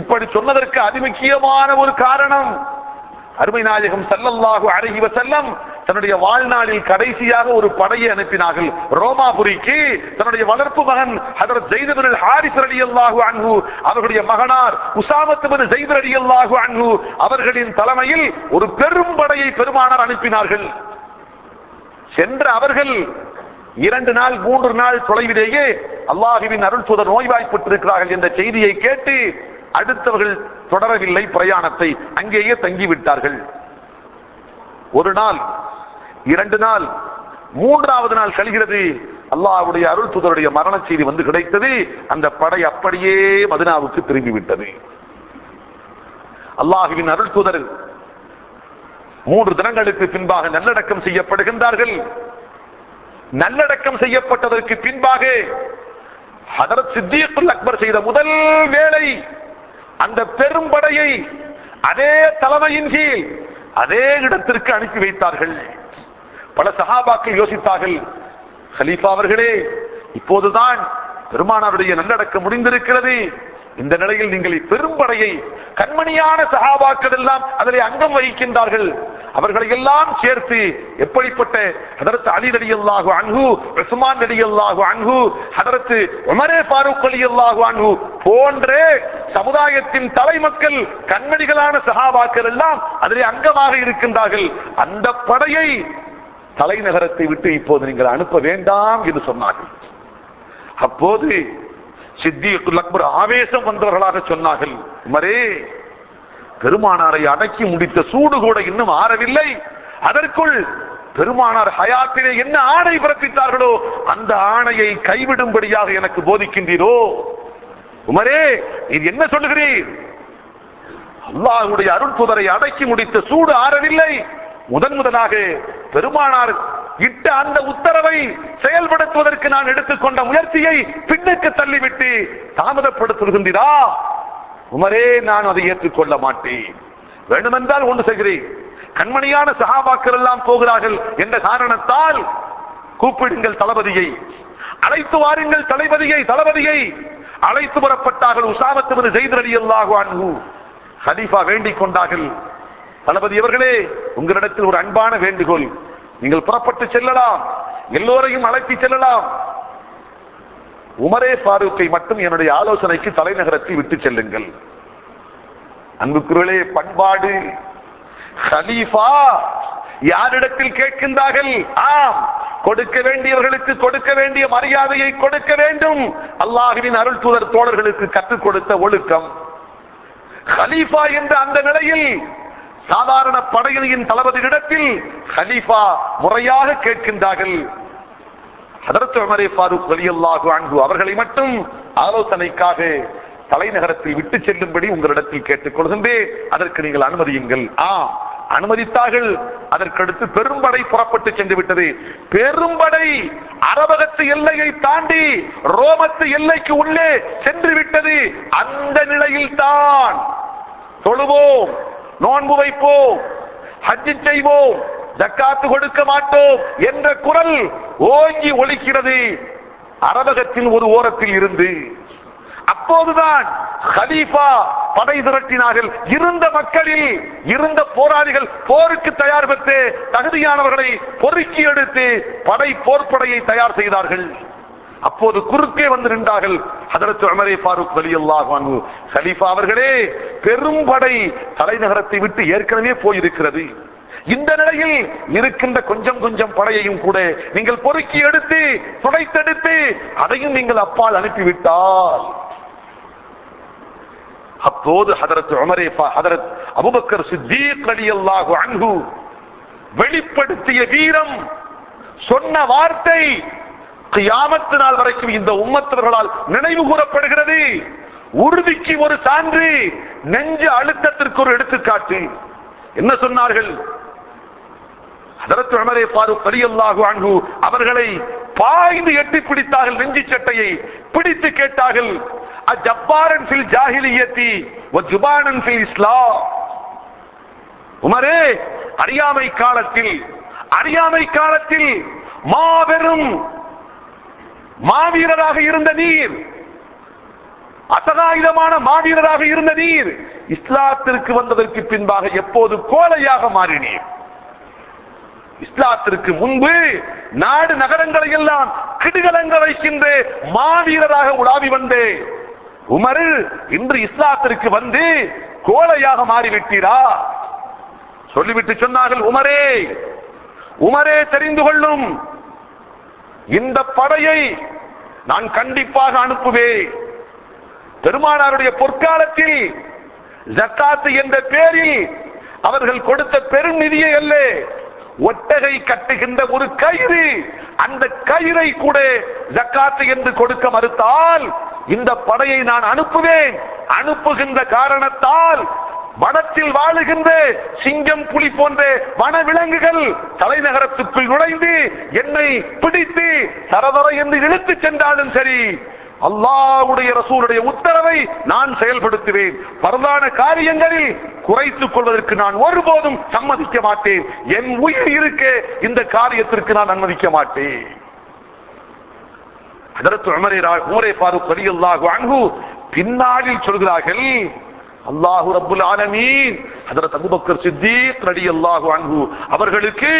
இப்படி சொன்னதற்கு அதிமுக்கியமான ஒரு காரணம், அருமை நாயகம் ஸல்லல்லாஹு அலைஹி வஸல்லம் தன்னுடைய வாழ்நாளில் கடைசியாக ஒரு படையை அனுப்பினார்கள் ரோமாபுரிக்கு. தன்னுடைய வளர்ப்பு மகன் ஹஜ்ரத் ஸைத் இப்னு ஹாரிஸ் ரலியல்லாஹு அன்ஹு அவர்களுடைய மகனார் உஸாமத் இப்னு ஸைத் ரலியல்லாஹு அன்ஹு அவர்களின் தலைமையில் ஒரு பெரும் படையை பெருமானார் அனுப்பினார்கள். சென்ற அவர்கள் 2 நாள் 3 நாள் தொலைவிலேயே அல்லாஹ்வின் அருள் தூதர் நோய்வாய்ப்பட்டிருக்கிறார்கள் என்ற செய்தியை கேட்டு அடுத்தவர்கள் தொடரவில்லை பிரயாணத்தை, அங்கேயே தங்கிவிட்டார்கள். 1 நாள் 2 நாள் 3வது நாள் கழிகிறது. அல்லாஹ்வுடைய அருள் தூதருடைய மரண செய்தி வந்து கிடைத்தது. அந்த படை அப்படியே மதீனாவுக்கு திரும்பிவிட்டது. அல்லாஹ்வின் அருள் தூதர் 3 தினங்களுக்கு பின்பாக நல்லடக்கம் செய்யப்படுகின்றார்கள். நல்லடக்கம் செய்யப்பட்டதற்கு பின்பாக ஹஜ்ரத் சித்தியக்குல் அக்பர் செய்த முதல் வேலை அந்த பெரும்படையை அதே தலைமையின் கீழ் அதே இடத்திற்கு அனுப்பி வைத்தார்கள். பல சஹாபாக்கள் யோசித்தார்கள், கலீஃபா அவர்களே, இப்போதுதான் பெருமானாருடைய நல்லடக்கம் முடிந்திருக்கிறது. இந்த நிலையில் நீங்கள் பெரும்படையை, கண்மணியான சஹாபாக்கள் எல்லாம் அதிலே அங்கம் வகிக்கின்றார்கள், அவர்களை எல்லாம் சேர்த்து எப்படிப்பட்ட ஹஜ்ரத் அலி ரலியல்லாஹு அன்ஹு, உஸ்மான் ரலியல்லாஹு அன்ஹு, ஹஜ்ரத் உமர் ஃபாரூக் ரலியல்லாஹு அன்ஹு போன்ற சமுதாயத்தின் தலைமக்கள், கண்மணிகளான சஹாபாக்கள் எல்லாம் அதிலே அங்கமாக இருக்கின்றார்கள். அந்த படையை தலைநகரத்தை விட்டு இப்போது நீங்கள் அனுப்ப வேண்டாம் என்று சொன்னார்கள். அப்போது சித்தியக்குல் அக்பர் ஆவேசம் வந்தவர்களாக சொன்னார்கள், உமரே, பெருமானாரை அடக்கி முடித்த சூடு கூட இன்னும் ஆறவில்லை, அதற்குள் பெருமானார் ஹயாத்திலே என்ன ஆணை பிறப்பித்தார்களோ அந்த ஆணையை கைவிடும்படியாக எனக்கு போதிக்கின்றீரோ? உமரே, இது என்ன சொல்லுகிறீர்? அல்லாஹ்வுடைய அருள் தூதரை அடக்கி முடித்த சூடு ஆறவில்லை, முதலாக பெருமானார் இட்ட அந்த உத்தரவை செயல்படுத்துவதற்கு நான் எடுத்துக்கொண்ட முயற்சியை பின்னுக்கு தள்ளிவிட்டு தாமதப்படுத்துகின்றீரா? உமரே, நான் அதை ஏற்றுக்கொள்ள மாட்டேன். வேண்டுமென்றால் ஒன்று செய்கிறேன், கண்மணியான சஹாபாக்கள் எல்லாம் போகிறார்கள் என்ற காரணத்தால் கூப்பிடுங்கள் தளபதியை, அழைத்து வாருங்கள் தளபதியை அழைத்து வரப்பட்டார்கள். உஸாமத் இப்னு ஸைத் ரலியல்லாஹு அன்ஹு கலீஃபா வேண்டிக் கொண்டார்கள், தளபதி அவர்களே, உங்களிடத்தில் ஒரு அன்பான வேண்டுகோள், நீங்கள் புறப்பட்டு செல்லலாம், எல்லோரையும் அழைத்து செல்லலாம், உமரே ஃபாரூக்கை மட்டும் என்னுடைய ஆலோசனைக்கு தலைநகரத்தில் விட்டு செல்லுங்கள். அன்புக்குரியவர்களே, பண்பாடு. கலீஃபா யாரிடத்தில் கேட்கின்றார்கள்? ஆம், கொடுக்க வேண்டியவர்களுக்கு கொடுக்க வேண்டிய மரியாதையை கொடுக்க வேண்டும். அல்லாஹ்வின் அருள் தூதர் தோழர்களுக்கு கற்றுக் கொடுத்த ஒழுக்கம். கலீஃபா என்ற அந்த நிலையில் சாதாரண படையணியின் தளபதியிடத்தில் கலீஃபா முறையாக கேட்கின்றார்கள். ஹதரத் உமர் ஃபாரூக் ரலியல்லாஹு அன்ஹு அவர்களை மட்டும் ஆலோசனைக்காக தலைநகரத்தில் விட்டு செல்லும்படி உங்களிடத்தில் கேட்டுக் கொள்கின்றேன், அதற்கு நீங்கள் அனுமதியுங்கள். அனுமதித்தார்கள். அதற்கடுத்து பெரும்படை புறப்பட்டு சென்று விட்டது. பெரும்படை அரபகத்து எல்லையை தாண்டி ரோமத்து எல்லைக்கு உள்ளே சென்று விட்டது. அந்த நிலையில் தான் தொழுவோம், நோன்பு வைப்போம், ஹஜ் செய்வோம், ஜக்காத்து கொடுக்க மாட்டோம் என்ற குரல் ஓங்கி ஒலிக்கிறது அரபகத்தின் ஒரு ஓரத்தில் இருந்து. அப்போதுதான் கலீஃபா படை திரட்டினார்கள். இருந்த மக்களில் இருந்த போராளிகள் போருக்கு தயார் பெற்று தகுதியானவர்களை பொறுக்கி எடுத்து போர்ப்படையை தயார் செய்தார்கள். அப்போது குறுக்கே வந்து நின்றார்கள் ஹதரத் உமர் ஃபாரூக் ரலியல்லாஹு அன்ஹு. கலீஃபா அவர்களே, பெரும்படை தலைநகரத்தை விட்டு ஏற்கனவே போயிருக்கிறது. இந்த நிலையில் இருக்கின்ற கொஞ்சம் கொஞ்சம் படையையும் கூட நீங்கள் பொறுக்கி எடுத்து துடைத்தெடுத்து அதையும் நீங்கள் அப்பால் அனுப்பிவிட்டால், அப்போது ஹதரத் அபூபக்கர் சித்தீக் ரலியல்லாஹு அன்ஹு வெளிப்படுத்திய வீரம், சொன்ன வார்த்தை கியாமத் நாள் வரைக்கும் இந்த உம்மத்தவர்களால் நினைவு கூறப்படுகிறது. உறுதிக்கு ஒரு சான்று, நெஞ்ச அழுத்தத்திற்கு ஒரு எடுத்துக்காட்டு. என்ன சொன்னார்கள்? ஹதரத் உமர் ஃபாரூக் ரலியல்லாஹு அன்ஹு அவர்களை பாய்ந்து எட்டி பிடித்தார்கள். நெஞ்சி சட்டையை பிடித்து கேட்டார்கள், அஜப்பாரன் ஃபில் ஜாஹிலியத்தி வ ஜுபானன் ஃபில் இஸ்லாம். உமரே, அறியாமை காலத்தில் மாபெரும் மாவீரராக இருந்த நீர், அசகாயுதமான மாவீரராக இருந்த நீர், இஸ்லாத்திற்கு வந்ததற்கு பின்பாக எப்போது கோழையாக மாறினீர்? இஸ்லாத்திற்கு முன்பு நாடு நகரங்களை எல்லாம் கிடுகலங்க வைக்கின்ற மாவீரராக உலாவி வந்தே உமர் இன்று இஸ்லாத்திற்கு வந்து கோழையாக மாறிவிட்டீரா? சொல்லிவிட்டு சொன்னார்கள், உமரே தெரிந்து கொள்ளும், இந்த படையை நான் கண்டிப்பாக அனுப்புவேன். பெருமானாருடைய பொற்காலத்தில் ஜக்காத் என்ற பேரில் அவர்கள் கொடுத்த பெரும் நிதியை அல்ல, ஒட்டகை கட்டுகின்ற ஒரு கயிறு, அந்த கயிறை கூட ஜக்காத் என்று கொடுக்க மறுத்தால் இந்த படையை நான் அனுப்புவேன். அனுப்புகின்ற காரணத்தால் வனத்தில் வாழுகின்ற சிங்கம், புலி போன்ற வன விலங்குகள் தலைநகரத்துக்குள் நுழைந்து என்னை பிடித்து தரதர என்று இழுத்து சென்றாலும் சரி, அல்லாஹ்வுடைய ரசூலுடைய உத்தரவை நான் செயல்படுத்துவேன். பரவான காரியங்களில் குறைத்துக் கொள்வதற்கு நான் ஒருபோதும் சம்மதிக்க மாட்டேன். என் உயிர் இருக்க இந்த காரியத்திற்கு நான் அனுமதிக்க மாட்டேன். ஹதரத் உமர் ஃபாரூக் ரலியல்லாஹு அன்ஹு பின்னாளில் சொல்கிறார்கள், அல்லாஹ் ரப்புல் ஆலமீன் ஹதரத் அபூபக்கர் சித்தீக் ரலியல்லாஹு அன்ஹு அவர்களுக்கு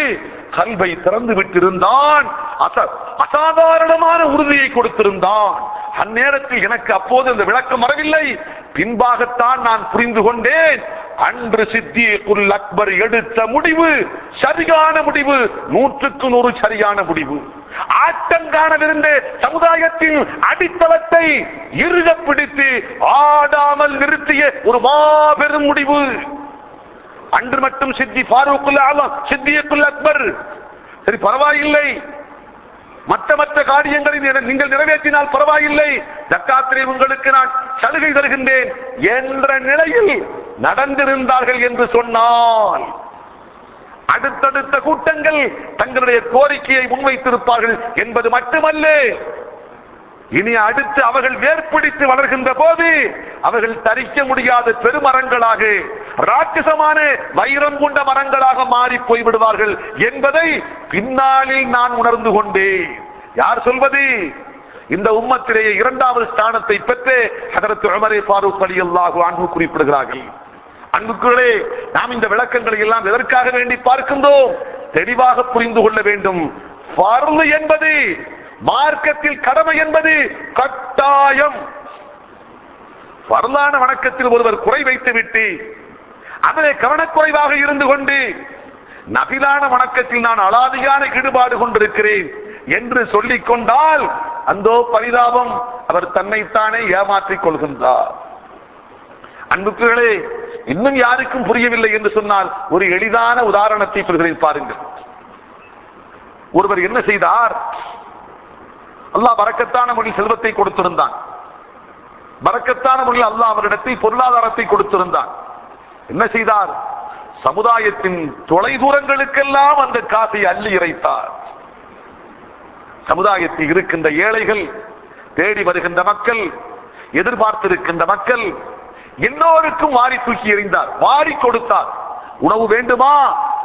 கல்வை திறந்து விட்டிருந்தான், அசாதாரணமான உறுதியை கொடுத்திருந்தான். அந்நேரத்தில் எனக்கு அப்போது இந்த விளக்கம் வரவில்லை, பின்பாகத்தான் நான் புரிந்து கொண்டேன். அன்று சித்தீக்குல் அக்பர் எடுத்த முடிவு சரியான முடிவு, 100க்கு 100 சரியான முடிவு. ஆட்டங்காணவிருந்த சமுதாயத்தின் அடித்தளத்தை இறுக பிடித்து ஆடாமல் நிறுத்திய ஒரு மாபெரும் முடிவு. அன்று மட்டும் சித்தியக்குல் அக்பர் சரி பரவாயில்லை, மற்ற காரியங்களை நீங்கள் நிறைவேற்றினால் பரவாயில்லை, ஜக்காத்திலே உங்களுக்கு நான் சலுகை தருகின்றேன் என்ற நிலையில் நடந்திருந்தார்கள் என்று சொன்னால் அடுத்தடுத்த கூட்டங்கள் தங்களுடைய கோரிக்கையை முன்வைத்திருப்பார்கள் என்பது மட்டுமல்ல, இனி அடுத்து அவர்கள் வேர்பிடித்து வளர்கின்ற போது அவர்கள் தரிக்க முடியாத பெருமரங்களாக, ராட்சசமான வைரம் கொண்ட மரங்களாக மாறி போய்விடுவார்கள் என்பதை பின்னாளில் நான் உணர்ந்து கொண்டேன். யார் சொல்வது? இந்த உம்மத்திலேயே 2வது ஸ்தானத்தை பெற்று ஹதரத் உமர் ஃபாரூக் ரலியல்லாஹு அன்ஹு குறிப்பிடுகிறார்கள். அன்புக்குள்ளே, நாம் இந்த விளக்கங்களை எல்லாம் எதற்காக வேண்டி பார்க்கின்றோம்? தெளிவாக புரிந்து கொள்ள வேண்டும். ஃபர்து என்பது, மார்க்கத்தில் கடமை என்பது கட்டாயம். ஃபர்லான வணக்கத்தில் ஒருவர் குறை வைத்து விட்டு அதிலே கவனக்குறைவாக இருந்து கொண்டு நபிலான வணக்கத்தில் நான் அலாதியான ஈடுபாடு கொண்டிருக்கிறேன் என்று சொல்லிக் கொண்டால் அந்தோ பரிதாபம், அவர் தன்னைத்தானே ஏமாற்றிக் கொள்கின்றார். அன்புக்குகளே, இன்னும் யாருக்கும் புரியவில்லை என்று சொன்னால் ஒரு எளிதான உதாரணத்தை பெறுகிறேன் பாருங்கள். ஒருவர் என்ன செய்தார்? அல்லாஹ் பரக்கத்தான முறையில் செல்வத்தை கொடுத்திருந்தான். பரக்கத்தான முறையில் அல்லாஹ் அவரிடத்தில் பொருளாதாரத்தை கொடுத்திருந்தான். என்ன செய்தார்? சமுதாயத்தின் தொலைதூரங்களுக்கெல்லாம் அந்த காசை அள்ளி இறைத்தார். சமுதாயத்தில் இருக்கின்ற ஏழைகள், தேடி வருகின்ற மக்கள், எதிர்பார்த்திருக்கின்ற மக்கள் எல்லோருக்கும் வாரி தூக்கி எறிந்தார், வாரி கொடுத்தார். உணவு வேண்டுமா?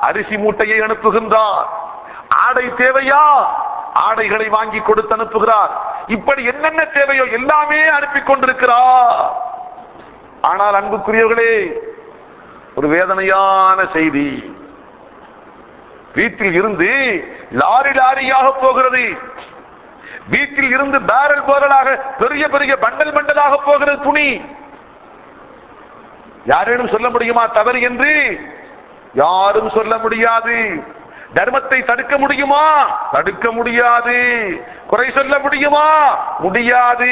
அரிசி மூட்டையை அனுப்புகின்றார். ஆடை தேவையா? ஆடைகளை வாங்கி கொடுத்து அனுப்புகிறார். இப்படி என்னென்ன தேவையோ எல்லாமே அனுப்பி கொண்டிருக்கிறார். ஆனால் அன்புக்குரியவர்களே, ஒரு வேதனையான செய்தி. வீட்டில் இருந்து லாரி லாரியாக போகிறது. வீட்டில் இருந்து பேரல் பேரலாக, பெரிய பெரிய பண்டல் பண்டலாக போகிறது துணி. யாரேனும் சொல்ல முடியுமா தவறு என்று? யாரும் சொல்ல முடியாது. தர்மத்தை தடுக்க முடியுமா? தடுக்க முடியாது. குறை சொல்ல முடியுமா? முடியாது.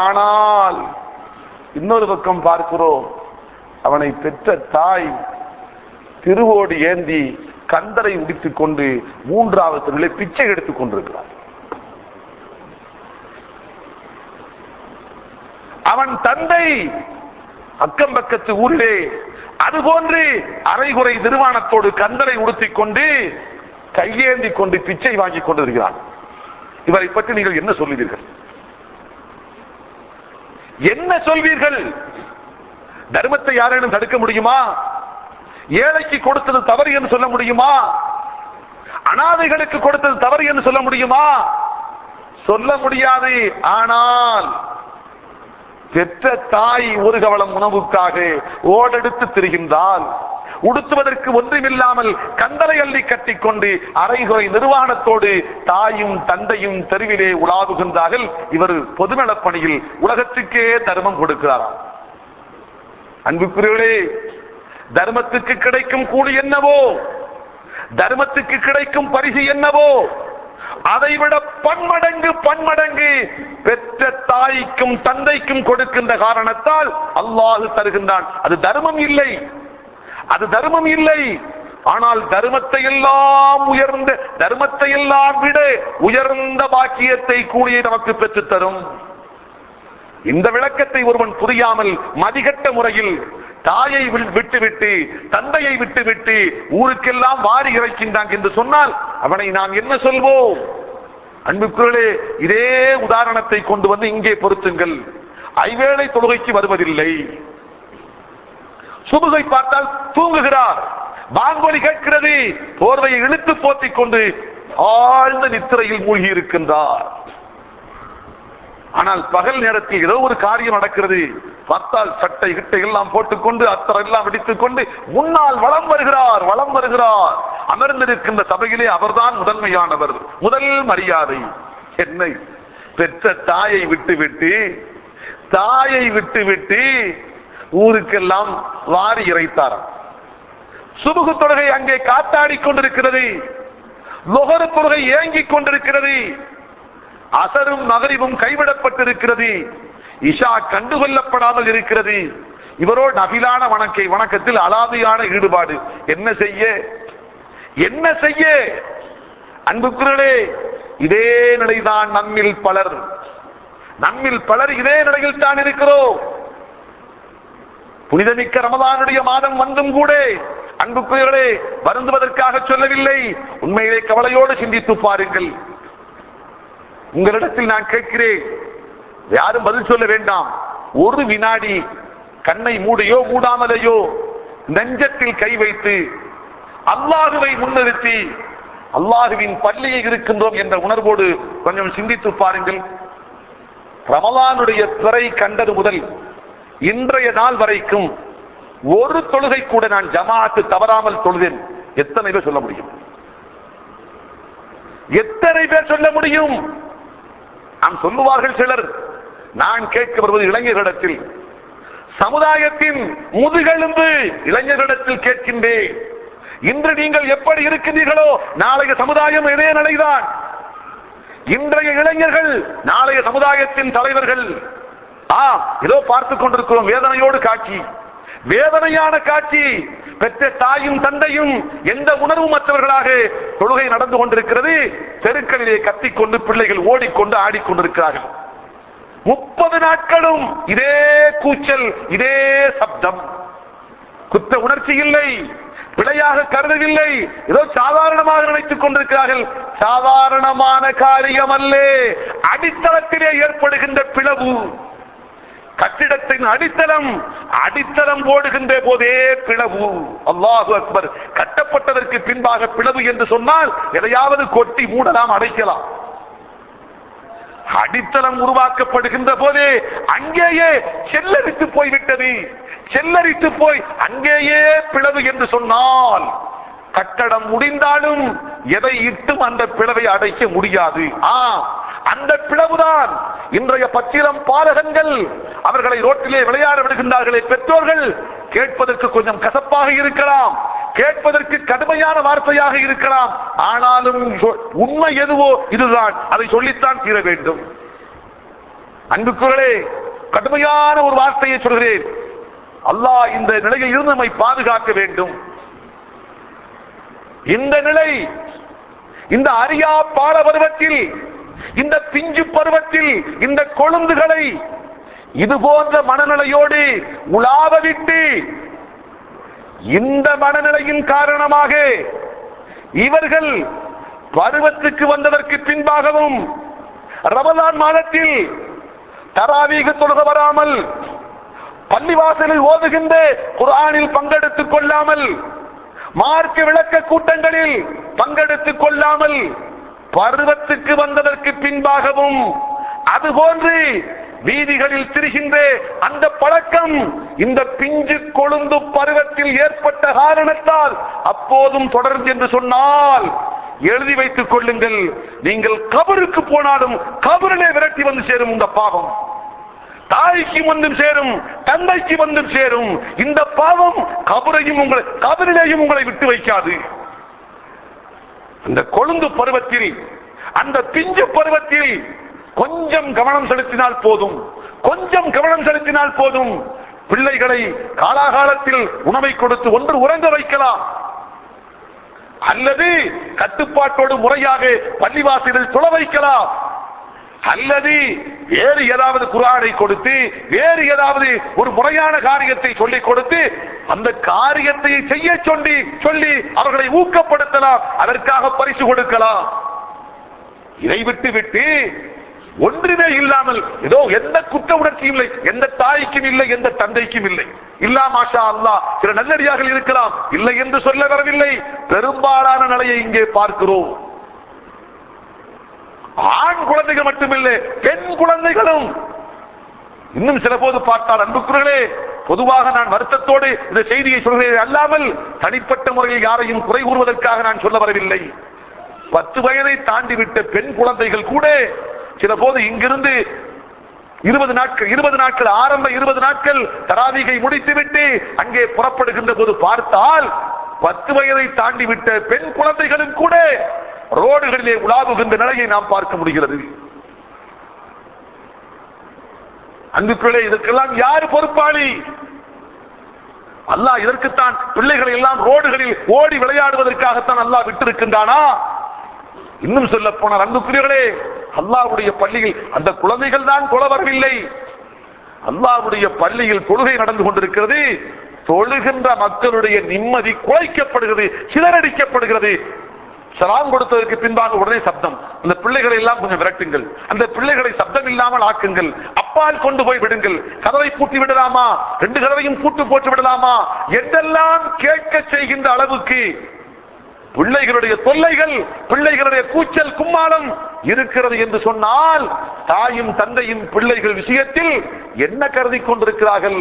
ஆனால் இன்னொரு பக்கம் பார்க்கிறோம், அவனை பெற்ற தாய் திருவோடு ஏந்தி கந்தரை உடித்துக் கொண்டு மூன்றாவது தெருவிலே பிச்சை எடுத்துக் கொண்டிருக்கிறார். அவன் தந்தை அக்கம் பக்கத்து ஊரிலே அதுபோன்று அரைகுறை நிர்வாணத்தோடு கந்தரை உடுத்திக் கொண்டு கையேந்தி கொண்டு பிச்சை வாங்கி கொண்டிருக்கிறான். இவரை பற்றி நீங்கள் என்ன சொல்லுவீர்கள்? என்ன சொல்வீர்கள்? தர்மத்தை யாரேனும் தடுக்க முடியுமா? ஏழைக்கு கொடுத்தது தவறு என்று சொல்ல முடியுமா? அனாதைகளுக்கு கொடுத்தது தவறு என்று சொல்ல முடியுமா? சொல்ல முடியாது. ஆனால் பெற்ற தாய் ஒரு கவளம் உணவுக்காக ஓடெடுத்து திரிகின்றால், உடுத்துவதற்கு ஒன்றுமில்லாமல் கந்தலை அள்ளி கட்டிக்கொண்டு அரைகுறை நிர்வாணத்தோடு தாயும் தந்தையும் தெருவிலே உலாவுகின்றார்கள். இவர் பொதுநலப் பணியில் உலகத்துக்கே தர்மம் கொடுக்கிறாராம். அன்புக்குரியவர்களே, தர்மத்துக்கு கிடைக்கும் கூலி என்னவோ, தர்மத்துக்கு கிடைக்கும் பரிசு என்னவோ, அதைவிட பன்மடங்கு பன்மடங்கு பெற்ற தாய்க்கும் தந்தைக்கும் கொடுக்கின்ற காரணத்தால் அல்லாஹ் தருகின்றான். அது தர்மம் இல்லை, அது தர்மம் இல்லை. ஆனால் தர்மத்தை எல்லாம் உயர்ந்த, தர்மத்தை எல்லாம் விட உயர்ந்த பாக்கியத்தை கூலியை நமக்கு பெற்றுத் தரும். இந்த விளக்கத்தை ஒருவன் புரியாமல் மதிகட்ட முறையில் தாயை விட்டுவிட்டு தந்தையை விட்டுவிட்டு ஊருக்கெல்லாம் வாரி இறைக்கின்றான் என்று சொன்னால் அவனை நாம் என்ன சொல்வோம்? அன்புக்குள்ளே, இதே உதாரணத்தை கொண்டு வந்து இங்கே பொருத்துங்கள். ஐவேளை தொழுகைக்கு வருவதில்லை, சுபுகை பார்த்தால் தூங்குகிறார், பாங்கொலி கேட்கிறது, போர்வையை இழுத்து போத்திக் கொண்டு ஆழ்ந்த நித்திரையில் மூழ்கி இருக்கின்றார். ஆனால் பகல் நேரத்தில் ஏதோ ஒரு காரியம் நடக்கிறது, பார்த்தால் சட்டை கிட்டை எல்லாம் போட்டுக்கொண்டு அத்தரை எல்லாம் வெடித்துக் கொண்டு முன்னால் வலம் வருகிறார், வலம் வருகிறார். அமர்ந்திருக்கின்ற சபையிலே அவர்தான் முதன்மையானவர், முதல் மரியாதை. என்னை பெற்ற தாயை விட்டுவிட்டு, தாயை விட்டுவிட்டு ஊருக்கெல்லாம் வாரி இறைத்தார். சுபுகு தொழுகை அங்கே காத்தாடி கொண்டிருக்கிறது, லொஹர் தொழுகை ஏங்கிக் கொண்டிருக்கிறது, அசரும் மகரிபும் கைவிடப்பட்டிருக்கிறது, இஷா கண்டுகொள்ளப்படாமல் இருக்கிறது. இவரோ நபிலான வணக்கத்தில் அலாதியான ஈடுபாடு. என்ன செய்ய, என்ன செய்ய? அன்புக்குள்ளே, இதே நிலைதான் நம்மில் பலர் இதே நிலையில் தான் இருக்கிறோம். புனிதமிக்க ரமதானுடைய மாதம் வந்தும் கூட அன்புக்குள்ளே வருந்துவதற்காக சொல்லவில்லை, உண்மையிலே கவலையோடு சிந்தித்து பாருங்கள். உங்களிடத்தில் நான் கேட்கிறேன், யாரும் பதில் சொல்ல வேண்டாம். ஒரு வினாடி கண்ணை மூடியோ மூடாமலையோ நெஞ்சத்தில் கை வைத்து அல்லாஹுவை முன்னிறுத்தி அல்லாஹுவின் பள்ளியை இருக்கின்றோம் என்ற உணர்வோடு கொஞ்சம் சிந்தித்து பாருங்கள். ரமலானுடைய பிறை கண்டது முதல் இன்றைய நாள் வரைக்கும் ஒரு தொழுகை கூட நான் ஜமாஅத்து தவறாமல் தொழுதேன். எத்தனை பேர் சொல்ல முடியும்? எத்தனை பேர் சொல்ல முடியும்? நாம் சொல்லுவார்கள் சிலர். நான் கேட்க வருவது இளைஞர்களிடத்தில், சமுதாயத்தின் முதுகெலும்பு இளைஞர்களிடத்தில் கேட்கின்றேன். இன்று நீங்கள் எப்படி இருக்கின்றீர்களோ நாளைய சமுதாயம் இதே நிலைதான். இன்றைய இளைஞர்கள் நாளைய சமுதாயத்தின் தலைவர்கள். ஏதோ பார்த்து கொண்டிருக்கிறோம் வேதனையோடு காட்சி, வேதனையான காட்சி. பெற்ற தாயும் தந்தையும் எந்த உணர்வும் மற்றவர்களாக தொழுகை நடந்து கொண்டிருக்கிறது. தெருக்களிலே கத்திக்கொண்டு பிள்ளைகள் ஓடிக்கொண்டு ஆடிக்கொண்டிருக்கிறார்கள். 30 நாட்களும் இதே கூச்சல், இதே சப்தம். குற்ற உணர்ச்சி இல்லை, பிழையாக கருதவில்லை, ஏதோ சாதாரணமாக நினைத்துக் கொண்டிருக்கிறார்கள். சாதாரணமான காரியம் அல்ல. அடித்தளத்திலே ஏற்படுகின்ற பிளவு, கட்டிடத்தின் அடித்தளம் ஓடுகின்ற போதே பிளவு. அல்லாஹு அக்பர். கட்டப்பட்டதற்கு பின்பாக பிளவு என்று சொன்னால் எதையாவது கொட்டி மூடலாம், அடைக்கலாம். அடித்தளம் உருவாக்கப்படுகின்ற போதே அங்கேயே செல்லரித்து போய்விட்டது. செல்லரித்து போய் அங்கேயே பிளவு என்று சொன்னால் கட்டடம் முடிந்தாலும் எதை இட்டும் அந்த பிளவை அடைக்க முடியாது. அந்த பிளவுதான் இன்றைய பச்சிலம் பாலகங்கள் அவர்களை ரோட்டிலே விளையாட விடுகின்றார்களே பெற்றோர்கள். கேட்பதற்கு கொஞ்சம் கசப்பாக இருக்கலாம், கேட்பதற்கு கடுமையான வார்த்தையாக இருக்கலாம். ஆனாலும் உண்மை எதுவோ இதுதான், அதை சொல்லித்தான் தீர வேண்டும். அன்புக்குகளே, கடுமையான ஒரு வார்த்தையை சொல்கிறேன். அல்லாஹ் இந்த நிலையில் இருந்து நம்மை பாதுகாக்க வேண்டும். இந்த நிலை, இந்த அரியா பால பருவத்தில், இந்த பிஞ்சு பருவத்தில் இந்த கொழுந்துகளை இது போன்ற மனநிலையோடு உலாவவிட்டு, இந்த மனநிலையின் காரணமாக இவர்கள் பருவத்துக்கு வந்ததற்கு பின்பாகவும் ரமலான் மாதத்தில் தராவீஹ் தொழுக வராமல், பள்ளிவாசலில் ஓதுகின்ற குர்ஆனில் பங்கெடுத்துக் கொள்ளாமல், மார்க்க விளக்க கூட்டங்களில் பங்கெடுத்துக் கொள்ளாமல், பருவத்துக்கு வந்ததற்கு பின்பாகவும் அதுபோன்று வீதிகளில் திரிகின்ற அந்த பழக்கம் இந்த பிஞ்சு கொழுந்து பருவத்தில் ஏற்பட்ட காரணத்தால் அப்போதும் தொடர்ந்து என்று சொன்னால் எழுதி வைத்துக் கொள்ளுங்கள். நீங்கள் கபருக்கு போனாலும் கபரிலே விரட்டி வந்து சேரும் இந்த பாவம். தாய்க்கு வந்தும் சேரும், தந்தைக்கு வந்தும் சேரும். இந்த பாவம் கபரிலேயும் உங்களை விட்டு வைக்காது. அந்த கொழுந்து பருவத்தில், அந்த பிஞ்சு பருவத்தில் கொஞ்சம் கவனம் செலுத்தினால் போதும், கொஞ்சம் கவனம் செலுத்தினால் போதும். பிள்ளைகளை காலாகாலத்தில் உணவை கொடுத்து ஒன்று உறங்க வைக்கலாம், அல்லது கட்டுப்பாட்டோடு முறையாக பள்ளிவாசலில் தொழ வைக்கலாம், அல்லது வேறு ஏதாவது குர்ஆனை கொடுத்து வேறு ஏதாவது ஒரு முறையான காரியத்தை சொல்லிக் கொடுத்து அந்த காரியத்தை செய்ய சொல்லி அவர்களை ஊக்கப்படுத்தலாம், அதற்காக பரிசு கொடுக்கலாம். இதை விட்டு ஒன்றுமே இல்லாமல் ஏதோ எந்த குற்ற உணர்ச்சியும் இல்லை, எந்த தாய்க்கும் இல்லை, எந்த தந்தைக்கும் இல்லை. இல்லா மாஷா அல்லாஹ் சில நல்லடியார்கள் இருக்கலாம், இல்லை என்று சொல்ல வரவில்லை. பெரும்பாலான நிலையை இங்கே பார்க்கிறோம். ஆண் குழந்தைகள் மட்டுமில்லை, பெண் குழந்தைகளும். இன்னும் சில போது பார்த்தால் அன்புக்குரியவர்களே, பொதுவாக நான் வருத்தத்தோடு இந்த செய்தியை சொல்கிறேன் அல்லாமல் தனிப்பட்ட முறையில் யாரையும் குறை கூறுவதற்காக நான் சொல்ல வரவில்லை. 10 வயதை தாண்டிவிட்ட பெண் குழந்தைகள் கூட சில போது இங்கிருந்து 20 நாட்கள் ஆரம்ப 20 நாட்கள் தராவீகை முடித்துவிட்டு அங்கே புறப்படுகின்ற போது பார்த்தால் 10 வயதை தாண்டிவிட்ட பெண் குழந்தைகளும் கூட ரோடுகளிலே உலாவுகின்ற நிலையை நாம் பார்க்க முடிகிறது. அன்புக்குள்ளே இதற்கெல்லாம் யார் பொறுப்பாளி? அல்லாஹ் இதற்குத்தான் பிள்ளைகளை எல்லாம் ரோடுகளில் ஓடி விளையாடுவதற்காகத்தான் அல்லாஹ் விட்டிருக்கின்றானா? இன்னும் சொல்ல போனால் அன்புக்குரியவர்களே, அல்லாஹ்வுடைய பள்ளியில் அந்த குழந்தைகள் தான் தொழ வரவில்லை. அல்லாஹ்வுடைய பள்ளியில் தொழுகை நடந்து கொண்டிருக்கிறது. தொழுகின்ற மக்களுடைய நிம்மதி குலைக்கப்படுகிறது, சிதறடிக்கப்படுகிறது. சலாம் கொடுத்ததற்கு பின்பாக உடனே சப்தம். அந்த பிள்ளைகளை எல்லாம் கொஞ்சம் விரட்டுங்கள், அந்த பிள்ளைகளை சப்தம் இல்லாமல் ஆக்குங்கள், அப்பால் கொண்டு போய் விடுங்கள், கதவை பூட்டி விடலாமா, 2 கதவையும் பூட்டு போட்டு விடலாமா என்றெல்லாம் கேட்க செய்கின்ற அளவுக்கு பிள்ளைகளுடைய தொல்லைகள், பிள்ளைகளுடைய கூச்சல் கும்மாளம் இருக்கிறது என்று சொன்னால் தாயும் தந்தையும் பிள்ளைகள் விஷயத்தில் என்ன கருதி கொண்டிருக்கிறார்கள்?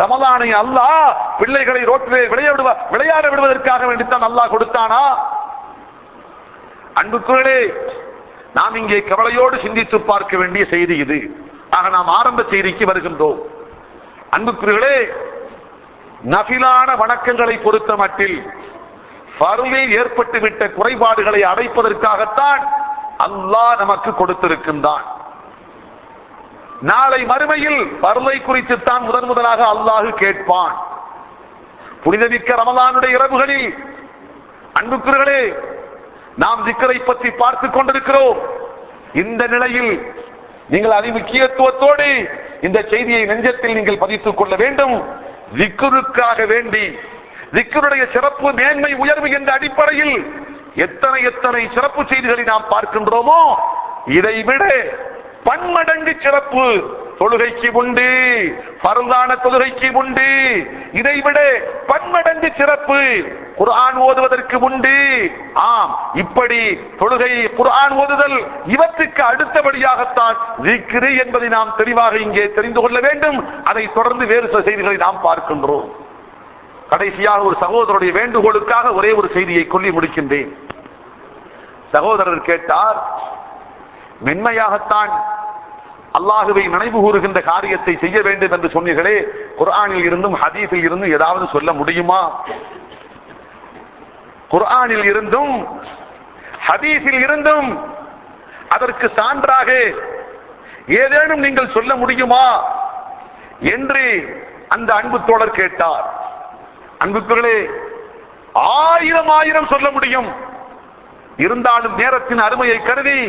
ரமலானை அல்லாஹ் பிள்ளைகளை ரோட்டிலே விளையாட விடுவதற்காக வேண்டித்தான் அல்லாஹ் கொடுத்தானா? அன்புக்குள்ளே நாம் இங்கே கவலையோடு சிந்தித்து பார்க்க வேண்டிய செய்தி இது. ஆக நாம் ஆரம்ப செய்திக்கு வருகின்றோம். அன்புக்குள்ளே, நஃபிலான வணக்கங்களை பொறுத்த மட்டில் ஃபர்லில் ஏற்பட்டுவிட்ட குறைபாடுகளை அடைப்பதற்காகத்தான் அல்லாஹ் நமக்கு கொடுத்திருக்கின்றான். நாளை மறுமையில் பர்லை குறித்து தான் முதலாக அல்லாஹ் கேட்பான். புனிதமிக்க ரமலானுடைய இரவுகளில் அன்புக்குரியவர்களே, நாம் திக்ரை பற்றி பார்த்துக் கொண்டிருக்கிறோம். இந்த நிலையில் நீங்கள் அதிமுக்கியத்துவத்தோடு இந்த செய்தியை நெஞ்சத்தில் நீங்கள் பதித்துக் கொள்ள வேண்டும். திக்ருக்காக வேண்டி, திக்ருடைய சிறப்பு, மேன்மை, உயர்வு என்ற அடிப்படையில் எத்தனை எத்தனை சிறப்பு செய்திகளை நாம் பார்க்கின்றோமோ, இதைவிட பன்மடங்கு சிறப்பு தொழுகைக்கு உண்டு, பரந்தான தொழுகைக்கு உண்டு. இதைவிட பன்மடங்கு சிறப்பு குர்ஆன் ஓதுவதற்கு உண்டு. ஆம், இப்படி தொழுகை, குர்ஆன் ஓதுதல் இவற்றுக்கு அடுத்தபடியாகத்தான் திக்ரு என்பதை நாம் தெளிவாக இங்கே தெரிந்து கொள்ள வேண்டும். அதை தொடர்ந்து வேறு சில செய்திகளை நாம் பார்க்கின்றோம். கடைசியாக ஒரு சகோதரருடைய வேண்டுகோளுக்காக ஒரே ஒரு செய்தியை சொல்லி முடிக்கின்றேன். சகோதரர் கேட்டார், மென்மையாகத்தான் அல்லாஹுவை நினைவு கூறுகின்ற காரியத்தை செய்ய வேண்டும் என்று சொன்னீர்களே, குர்ஆனில் இருந்தும் ஹதீஸில் இருந்தும் ஏதாவது சொல்ல முடியுமா? குர்ஆனில் இருந்தும் ஹதீஸில் இருந்தும் அதற்கு சான்றாக ஏதேனும் நீங்கள் சொல்ல முடியுமா என்று அந்த அன்பு தோழர் கேட்டார். அன்புக்குகளே, ஆயிரம் சொல்ல முடியும். இருந்தாலும் நேரத்தின் அருமையை கருதி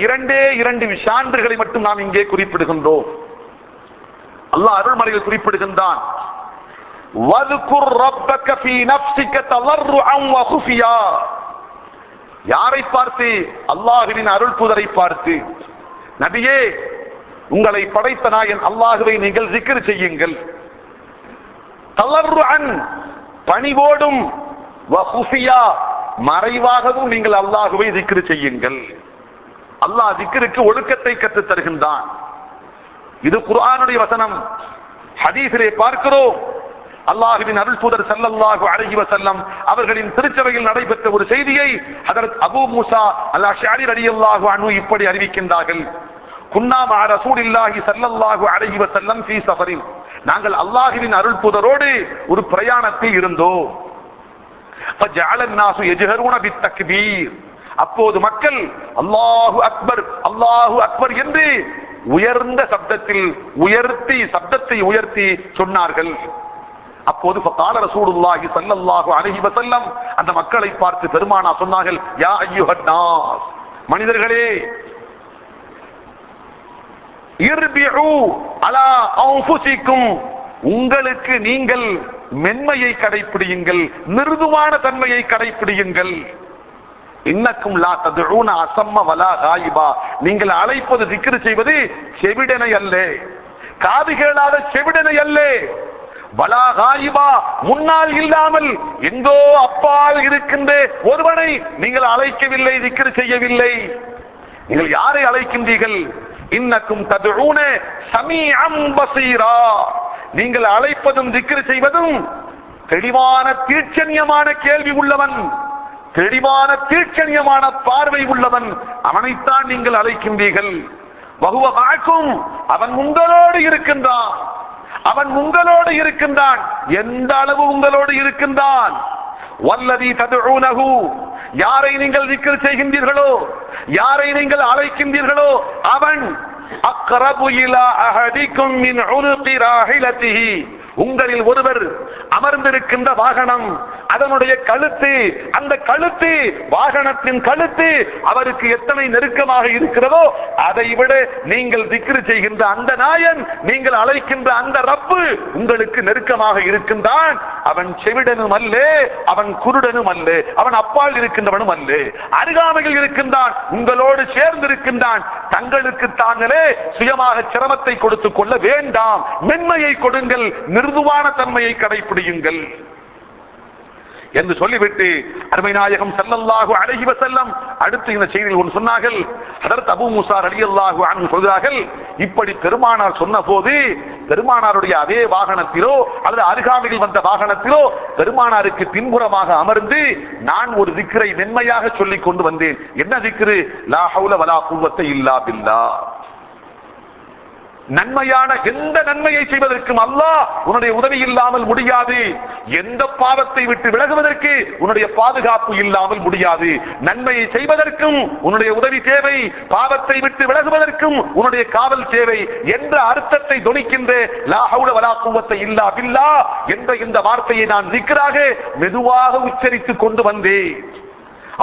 இரண்டு சான்றுகளை மட்டும் நாம் இங்கே குறிப்பிடுகின்றோம். அல்லாஹ் அருள்மறையில் குறிப்பிடுகின்றான், யாரை பார்த்து? அல்லாஹுவின் அருள் தூதரை பார்த்து, நபியே, உங்களை படைத்த நாயன் அல்லாஹுவை நீங்கள் zikr செய்யுங்கள். தலர்ருஅன், பணிவோடும், வகுஃபியா, மறைவாகவும் நீங்கள் அல்லாஹுவை zikr செய்யுங்கள். அல்லாஹ் zikருக்கு ஒழுக்கத்தை கற்றுத் தருகின்றான். இது குர்ஆனுடைய வசனம். ஹதீஸிலே பார்க்கிறோம், அல்லாஹ்வின் அருள் தூதர் ஸல்லல்லாஹு அலைஹி வஸல்லம் அவர்களின் திருச்சபையில் நடைபெற்ற ஒரு செய்தியை ஹஜ்ரத் அபூ மூஸா அல்-அஷ்அரி ரலியல்லாஹு அன்ஹு இப்படி அறிவிக்கின்றார்கள். குன்னா மஅ ரசூலில்லாஹி ஸல்லல்லாஹு அலைஹி வஸல்லம் ஃபீ ஸஃபரின், நாங்கள் அல்லாஹ்வின் அருள் தூதரோடு ஒரு பிரயாணத்தில் இருந்தோம். ஃபஜஅல الناس يجهرون بالتكبير, அப்போது மக்கள் அல்லாஹு அக்பர் அல்லாஹு அக்பர் என்று உயர்ந்த சப்தத்தில் சப்தத்தை உயர்த்தி சொன்னார்கள். அப்போது ஃபகால ரசூலுல்லாஹி ஸல்லல்லாஹு அலைஹி வஸல்லம், அந்த மக்களை பார்த்து பெருமானா சொன்னார்கள், யா அய்யுஹன் நாஸ், மனிதர்களே, இர்பிஉ அலா அன்ஃபுசிக்கும், உங்களுக்கு நீங்கள் மென்மையை கடைப்பிடியுங்கள், மிருதுவான தன்மையை கடைப்பிடியுங்கள். இன்னக்கும் லா ததுஊன அஸம்ம வலா காயிபா, நீங்கள் அழைப்பது zikr செய்வது செவிடனை அல்ல, காது கேளாத செவிடனை அல்ல, வலா காயிபா, முன்னால் இல்லாமல் எங்கோ அப்பால் இருக்கின்ற ஒருவனை நீங்கள் அழைக்கவில்லை, zikr செய்யவில்லை. நீங்கள் யாரை அழைக்கின்றீர்கள்? இன்னக்கும் ததுஊன ஸமீஅன் பஸீரா, நீங்கள் அழைப்பதும் zikr செய்வதும் தெளிவான தீட்சண்யமான கேள்வி உள்ளவன், தெளிவான தீட்சண்யமான பார்வை உள்ளவன், அவனைத்தான் நீங்கள் அழைக்கின்றீர்கள். வஹுவ மஅக்கும், அவன் உங்களோடு இருக்கின்றான், அவன் உங்களோடு இருக்கின்றான். எந்த அளவு உங்களோடு இருக்கின்றான்? வல்லதி ததுஊனஹு, யாரை நீங்கள் zikr செய்கின்றீர்களோ, யாரை நீங்கள் அழைக்கின்றீர்களோ, அவன் அக்ரபு இலா அஹதிக்கும் மின் உனுகி ராஹிலதிஹி, உங்களில் ஒருவர் அமர்ந்திருக்கின்ற வாகனம், அதனுடைய கழுத்து, அந்த கழுத்து, வாகனத்தின் கழுத்து அவருக்கு எத்தனை நெருக்கமாக இருக்கிறதோ அதை விட நீங்கள் zikr செய்கின்ற அந்த நாயன், நீங்கள் அழைக்கின்ற அந்த ரப்பு உங்களுக்கு நெருக்கமாக இருக்கின்றான். அவன் செவிடனும் அல்ல, அவன் குருடனும் அல்ல, அவன் அப்பால் இருக்கின்றவனும் அல்ல, அருகாமையில் இருக்கின்றான், உங்களோடு சேர்ந்திருக்கின்றான். தங்களுக்கு தாங்களே சுயமாக சிரமத்தை கொடுத்துக் கொள்ள வேண்டாம், மென்மையை கொடுங்கள், மிருதுவான தன்மையை கடைபிடியுங்கள் என்று சொல்லிவிட்டு அருமை நாயகம் ஸல்லல்லாஹு அலைஹி வஸல்லம் அடுத்து இந்த செய்தியில் ஒன்று சொன்னார்கள். ஹஜ்ரத் அபூ மூஸா ரலியல்லாஹு அன்ஹு சொல்கிறார்கள், இப்படி பெருமானார் சொன்னபோது பெருமானாருடைய அதே வாகனத்திலோ அல்லது அருகாமையில் வந்த வாகனத்திலோ பெருமானாருக்கு பின்புறமாக அமர்ந்து நான் ஒரு zikரை மென்மையாக சொல்லிக் கொண்டு வந்தேன். என்ன zikr? லா ஹவுல வலா குவத்த இல்லா பில்லாஹ், நன்மையான எந்த நன்மையை செய்வதற்கும் அல்லாஹ் உன்னுடைய உதவி இல்லாமல் முடியாது. எந்த பாவத்தை விட்டு விலகுவதற்கு உன்னுடைய பாதுகாப்பு இல்லாமல் முடியாது. நன்மையை செய்வதற்கும் உன்னுடைய உதவி தேவை, பாவத்தை விட்டு விலகுவதற்கும் உன்னுடைய காவல் தேவை என்ற அர்த்தத்தை தொனிக்கின்ற லா ஹவுல வலா குவத்த இல்லா பில்லாஹ் என்ற இந்த வார்த்தையை நான் திக்ராக மெதுவாக உச்சரித்துக் கொண்டு வந்தேன்.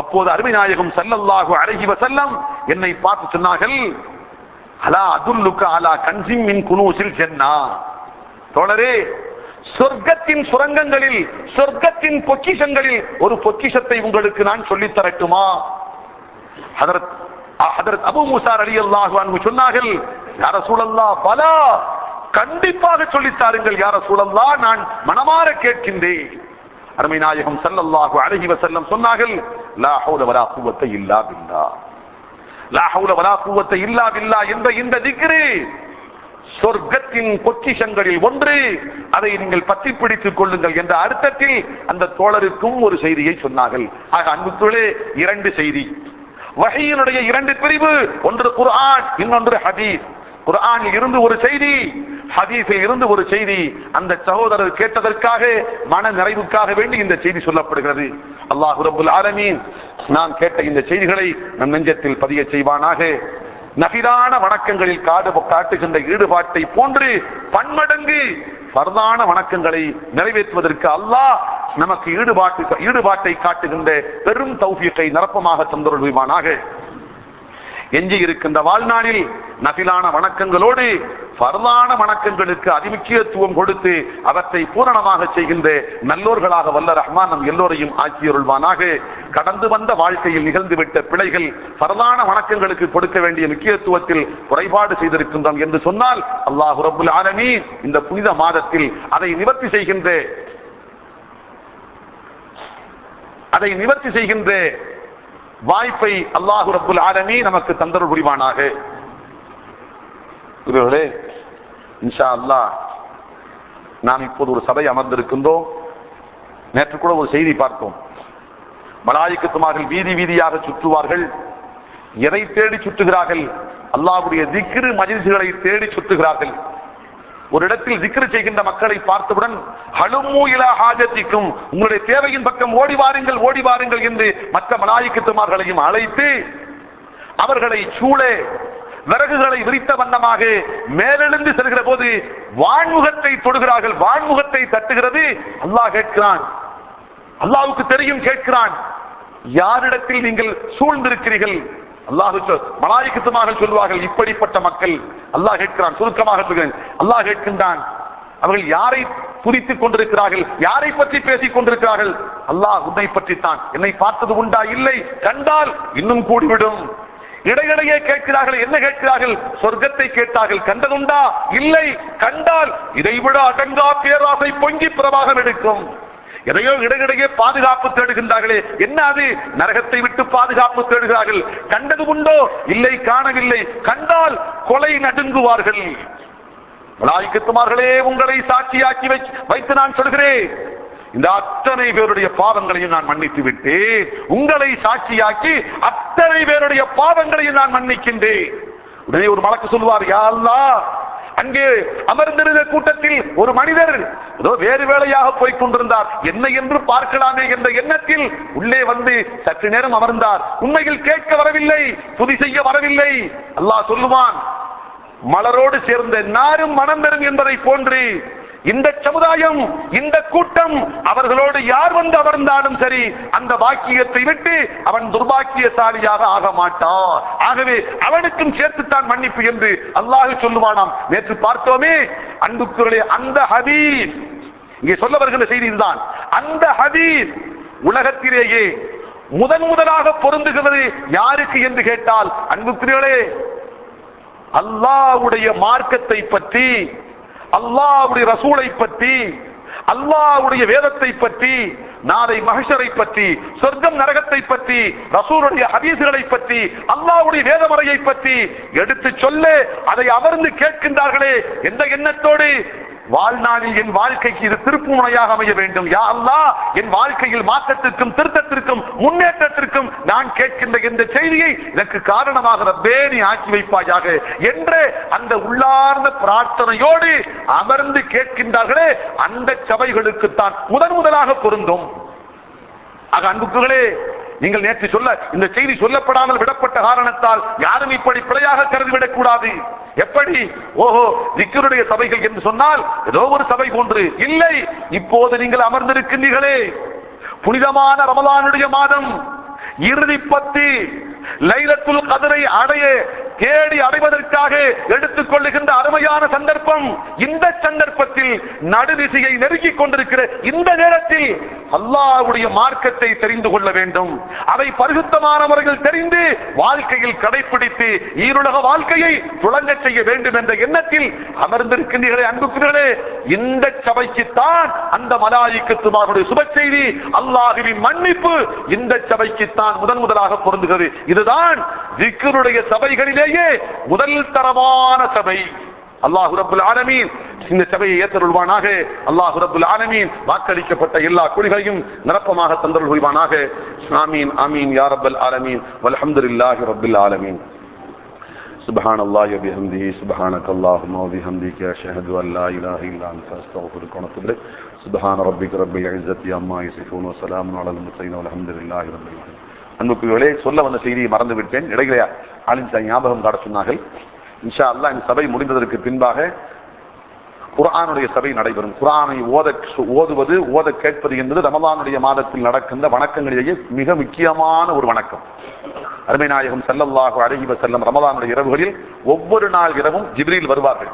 அப்போது அருமை நாயகம் ஸல்லல்லாஹு அலைஹி வஸல்லம் என்னை பார்த்து சொன்னார்கள், அலா அதுல்லுக அலா கன்ஸின் மின் குனூஸில் ஜன்னah. தோழரே, சொர்க்கத்தின் சுரங்கங்களில், சொர்க்கத்தின் பொக்கிஷங்களில் ஒரு பொக்கிஷத்தை உங்களுக்கு நான் சொல்லித் தரட்டுமா? ஹதரத் அபூ மூஸா ரலியல்லாஹு அன்ஹு சொன்னார்கள், யா ரசூலல்லாஹ், பலா, கண்டிப்பாக சொல்லித் தாருங்கள் யா ரசூலல்லாஹ், நான் மனமார கேட்கின்றேன். அருமை நாயகம் ஸல்லல்லாஹு அலைஹி வஸல்லம் சொன்னார்கள், லா ஹவுல வலா குவத்த இல்லா பில்லாஹ். லா ஹவுல வலா குவத்த இல்லா பில்லாஹ் என்ற இந்த திக்ரு சொர்க்கத்தின் பொக்கிஷங்களில் ஒன்று, அதை நீங்கள் பற்றி பிடித்துக் கொள்ளுங்கள் என்ற அர்த்தத்தில் அந்த தோழருக்கும் ஒரு செய்தியை சொன்னார்கள். ஆக அன்புக்குள்ளே இரண்டு செய்தி, வஹீயினுடைய இரண்டு பிரிவு, ஒன்று குர்ஆன், இன்னொன்று ஹதீஸ். குர்ஆனில் இருந்து ஒரு செய்தி, ஹதீஸில் இருந்து ஒரு செய்தி. அந்த சகோதரர் கேட்டதற்காக, மன நிறைவுக்காக வேண்டி இந்த செய்தி சொல்லப்படுகிறது. அல்லாஹ் ரப்பல் ஆலமீன் நாம் கேட்ட இந்த செய்திகளை நம் நெஞ்சத்தில் பதிய செய்வானாக. நஃபிலான வணக்கங்களில் காட்டுகின்ற ஈடுபாட்டை போன்று பன்மடங்கு ஃபர்தான வணக்கங்களை நிறைவேற்றுவதற்கு அல்லாஹ் நமக்கு ஈடுபாட்டை காட்டுகின்ற பெரும் தௌஃபீக்கை நிரப்பமாக தந்தருள்வானாக. எஞ்சி இருக்கின்ற வாழ்நாளில் நஃபிலான வணக்கங்களோடு ஃபர்தான வணக்கங்களுக்கு அதிமுக்கியத்துவம் கொடுத்து அவற்றை பூரணமாக செய்கின்ற நல்லோர்களாக வல்ல ரஹ்மான் நம் எல்லோரையும் ஆக்கியருள்வானாக. கடந்து வந்த வாழ்க்கையில் நிகழ்ந்துவிட்ட பிழைகள், ஃபர்தான வணக்கங்களுக்கு கொடுக்க வேண்டிய முக்கியத்துவத்தில் குறைபாடு செய்திருக்கின்றோம் என்று சொன்னால், அல்லாஹ் ரப்புல் ஆலமீன் இந்த புனித மாதத்தில் அதை நிவர்த்தி செய்கின்ற வாய்ப்பை அல்லாஹ் ரப்புல் ஆலமீன் நமக்கு தந்தருள் புரிவானாக. இவர்களே, இன்ஷா அல்லாஹ் நாம் இப்போது ஒரு சபை அமர்ந்திருக்கின்றோம். நேற்று கூட ஒரு செய்தி பார்த்தோம். மலாயிக்கத்துமார்கள் வீதி வீதியாக சுற்றுவார்கள். எதை தேடி சுற்றுகிறார்கள்? அல்லாஹ்வுடைய திக்ரு மஜ்லிஸ்களை தேடி சுற்றுகிறார்கள். ஒரு இடத்தில் திக்ரு செய்கின்ற மக்களை பார்த்தவுடன், ஹலுமு இலா ஹாஜத்திக்கும், உங்களுடைய தேவையின் பக்கம் ஓடி வாருங்கள் என்று மற்ற மலாயிக்கத்துமார்களையும் அழைத்து அவர்களை சூழே விறகுகளை விரித்த வண்ணமாக மேலெழுந்து செல்கிற போது வான்முகத்தை தொடுகிறார்கள். வான்முகத்தை தட்டுகிறது. அல்லாஹ் கேட்கிறான், அல்லாஹ்வுக்கு தெரியும், கேட்கிறான், யாரிடத்தில் நீங்கள் சூழ்ந்திருக்கிறீர்கள்? அல்லாஹ் மலாயிக்கத்துமார்கள் சொல்வார்கள், இப்படிப்பட்ட மக்கள். அல்லாஹ் கேட்கிறான், சுருக்கமாக சொல்கிறேன், அல்லாஹ் கேட்கின்றான், அவர்கள் யாரை துதித்துக் கொண்டிருக்கிறார்கள், யாரை பற்றி பேசிக் கொண்டிருக்கிறார்கள்? அல்லாஹ் உன்னை பற்றித்தான். என்னை பார்த்தது உண்டா? இல்லை. கண்டால் இன்னும் கூடிவிடும். இடையிடையே கேட்கிறார்கள். என்ன கேட்கிறார்கள்? சொர்க்கத்தை கேட்டார்கள். கண்டதுண்டா? இல்லை. கண்டால் இதைவிட அடங்கா பேராசை பொங்கி பிரவாகம் எடுக்கும். எதையோ இடையிடையே பாதுகாப்பு தேடுகின்றார்களே, என்ன அது? நரகத்தை விட்டு பாதுகாப்பு தேடுகிறார்கள். கண்டது உண்டோ? இல்லை, காணவில்லை. கண்டால் கொலை நடுங்குவார்கள். மலாயிக்கத்துமார்களே, உங்களை சாட்சியாக்கி வைத்து நான் சொல்கிறேன், இந்த அத்தனை பேருடைய பாவங்களையும் நான் மன்னித்து விட்டு, உங்களை சாட்சியாக்கி அத்தனை பேருடைய பாவங்களையும் நான் மன்னிக்கின்றேன். உடனே ஒரு மலக்கு சொல்வார், யா அல்லாஹ், அங்கே அமர்ந்திருந்த கூட்டத்தில் ஒரு மனிதர் ஏதோ வேறு வேலையாக போய் கொண்டிருந்தார், என்ன என்று பார்க்கலாமே என்ற எண்ணத்தில் உள்ளே வந்து சற்று நேரம் அமர்ந்தார். உண்மையில் கேட்க வரவில்லை, துதி செய்ய வரவில்லை. அல்லாஹ் சொல்லுவான், மலரோடு சேர்ந்த நாரும் மனம் பெறும் என்பதை போன்று இந்த சமுதாயம், இந்த கூட்டம், அவர்களோடு யார் வந்து அமர்ந்தாலும் சரி, அந்த பாக்கியத்தை விட்டு அவன் துர்பாக்கியசாலியாக ஆக மாட்டான். ஆகவே அவனுக்கும் சேர்த்துத்தான் மன்னிப்பு என்று அல்லாஹ் சொல்லுவானாம். நேற்று பார்த்தோமே அன்புக்குரிய அந்த ஹதீஸ், இங்கே சொல்ல வருகின்ற செய்தி இதுதான். அந்த ஹதீஸ் உலகத்திலேயே முதலாக பொருந்துகிறது யாருக்கு என்று கேட்டால், அன்புக்குரியவர்களே, அல்லாஹ்வுடைய மார்க்கத்தை பற்றி, அல்லாஹ்வுடைய ரசூலை பற்றி, அல்லாஹ்வுடைய வேதத்தை பற்றி, நாளை மஹ்ஷரை பற்றி, சொர்க்கம் நரகத்தை பற்றி, ரசூலுடைய ஹதீஸ்களை பற்றி, அல்லாஹ்வுடைய வேதமறையை பற்றி எடுத்து சொல்ல அதை அமர்ந்து கேட்கின்றார்களே, எந்த எண்ணத்தோடு? வாழ்நாளில் என் வாழ்க்கைக்கு இது திருப்பு முனையாக அமைய வேண்டும். யா அல்லாஹ், என் வாழ்க்கையில் மாற்றத்திற்கும் திருத்தத்திற்கும் முன்னேற்றத்திற்கும் நான் கேட்கின்ற இந்த செய்தியை எனக்கு காரணமாக ரப்பே நீ ஆக்கி வைப்பாயாக என்று அந்த உள்ளார்ந்த பிரார்த்தனையோடு அமர்ந்து கேட்கின்றார்களே, அந்த சபைகளுக்கு தான் முதலாக பொருந்தும். அன்புக்குகளே, நீங்கள் நேற்று சொல்ல இந்த செய்தி சொல்லப்படாமல் விடப்பட்ட காரணத்தால் யாரும் இப்படி பிழையாக கருதிவிடக் கூடாது. எப்படி ஓஹோ திக்ருடைய சபைகள் என்று சொன்னால் ஏதோ ஒரு சபை போன்று இல்லை. இப்போது நீங்கள் அமர்ந்திருக்கின்றீர்களே, புனிதமான ரமலானுடைய மாதம், இறுதி 10 லைலத்துல் கத்ரை அடைய தேடி அடைவதற்காக எடுத்துக் கொள்ளுகின்ற அருமையான சந்தர்ப்பம். இந்த சந்தர்ப்பத்தில் நடுதிசையை நெருங்கிக் கொண்டிருக்கிற இந்த நேரத்தில் அல்லாஹ்வுடைய மார்க்கத்தை தெரிந்து கொள்ள வேண்டும். அதை பரிசுத்தமான முறையில் தெரிந்து வாழ்க்கையில் கடைபிடித்து ஈருலக வாழ்க்கையை துளங்க செய்ய வேண்டும் என்ற எண்ணத்தில் அமர்ந்திருக்கின்றீர்களே அன்புக்குரியவர்களே, இந்த சபைக்குத்தான் அந்த மலாயிக்கத்துமாவுடைய சுப செய்தி, அல்லாஹ்வின் மன்னிப்பு இந்த சபைக்குத்தான் முதலாக பொருந்துகிறது. இதுதான் திக்ருடைய சபைகளிலேயே முதல் தரமான சபை. அல்லாஹ் ரப்பல் ஆலமீன் இந்த சபையை ஏற்றருள்வானாக. அல்லாஹ் ரப்பல் ஆலமீன் வாக்களிக்கப்பட்ட எல்லா குழிகளையும் நிரப்பமாக தந்தருள்வானாக. ஆமீன் ஆமீன் யா ரப்பல் ஆலமீன் வல்ஹம்துலில்லாஹி ரப்பில் ஆலமீன். சுப்ஹானல்லாஹி வ பிஹம்திஹி சுப்ஹானக்கல்லாஹும்ம வ பிஹம்திக அஷ்ஹது அன் லா இலாஹா இல்லா அன்த அஸ்தக்ஃபிருக வ அத்தூபு இலைக். சுப்ஹான ரப்பிக ரப்பில் இஸ்ஸத்தி அம்மா யசிஃபூன் வ ஸலாமுன் அலல் முர்ஸலீன் வல்ஹம்துலில்லாஹி ரப்பில் ஆலமீன். அன்புக்குரியவர்களே, சொல்ல வந்த செய்தியை மறந்து விட்டேன். இடையிலே ஆலிம் சாஹிப் ஞாபகம் காட்ட சொன்னார்கள். இன்ஷா அல்லாஹ் இந்த சபை முடிந்ததற்கு பின்பாக குர்ஆனுடைய சபை நடைபெறும். குர்ஆனை ஓத கேட்பது என்பது ரமலானுடைய மாதத்தில் நடக்கின்ற வணக்கங்களிலேயே மிக முக்கியமான ஒரு வணக்கம். அருமை நாயகம் ஸல்லல்லாஹு அலைஹி வஸல்லம் ரமலானுடைய இரவுகளில் ஒவ்வொரு நாள் இரவும் ஜிப்ரீல் வருவார்கள்.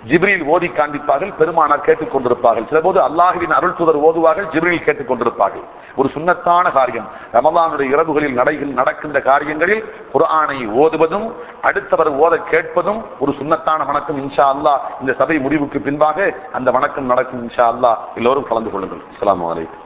ஜிப்ரீல் ஓதி காண்பிப்பார்கள், பெருமானார் கேட்டுக் கொண்டிருப்பார்கள். சில போது அல்லாஹ்வின் அருள் தூதர் ஓதுவார்கள், ஜிப்ரீல் கேட்டுக் கொண்டிருப்பார்கள். ஒரு சுன்னத்தான காரியம். ரமலானுடைய இரவுகளில் நடக்கின்ற காரியங்களில் குர்ஆனை ஓதுவதும் அடுத்தவர் ஓத கேட்பதும் ஒரு சுன்னத்தான வணக்கம். இன்ஷா அல்லாஹ் இந்த சபை முடிவுக்கு பின்பாக அந்த வணக்கம் நடக்கும். இன்ஷா அல்லாஹ் எல்லோரும் கலந்து கொள்ளுங்கள். அஸ்ஸலாமு அலைக்கும்.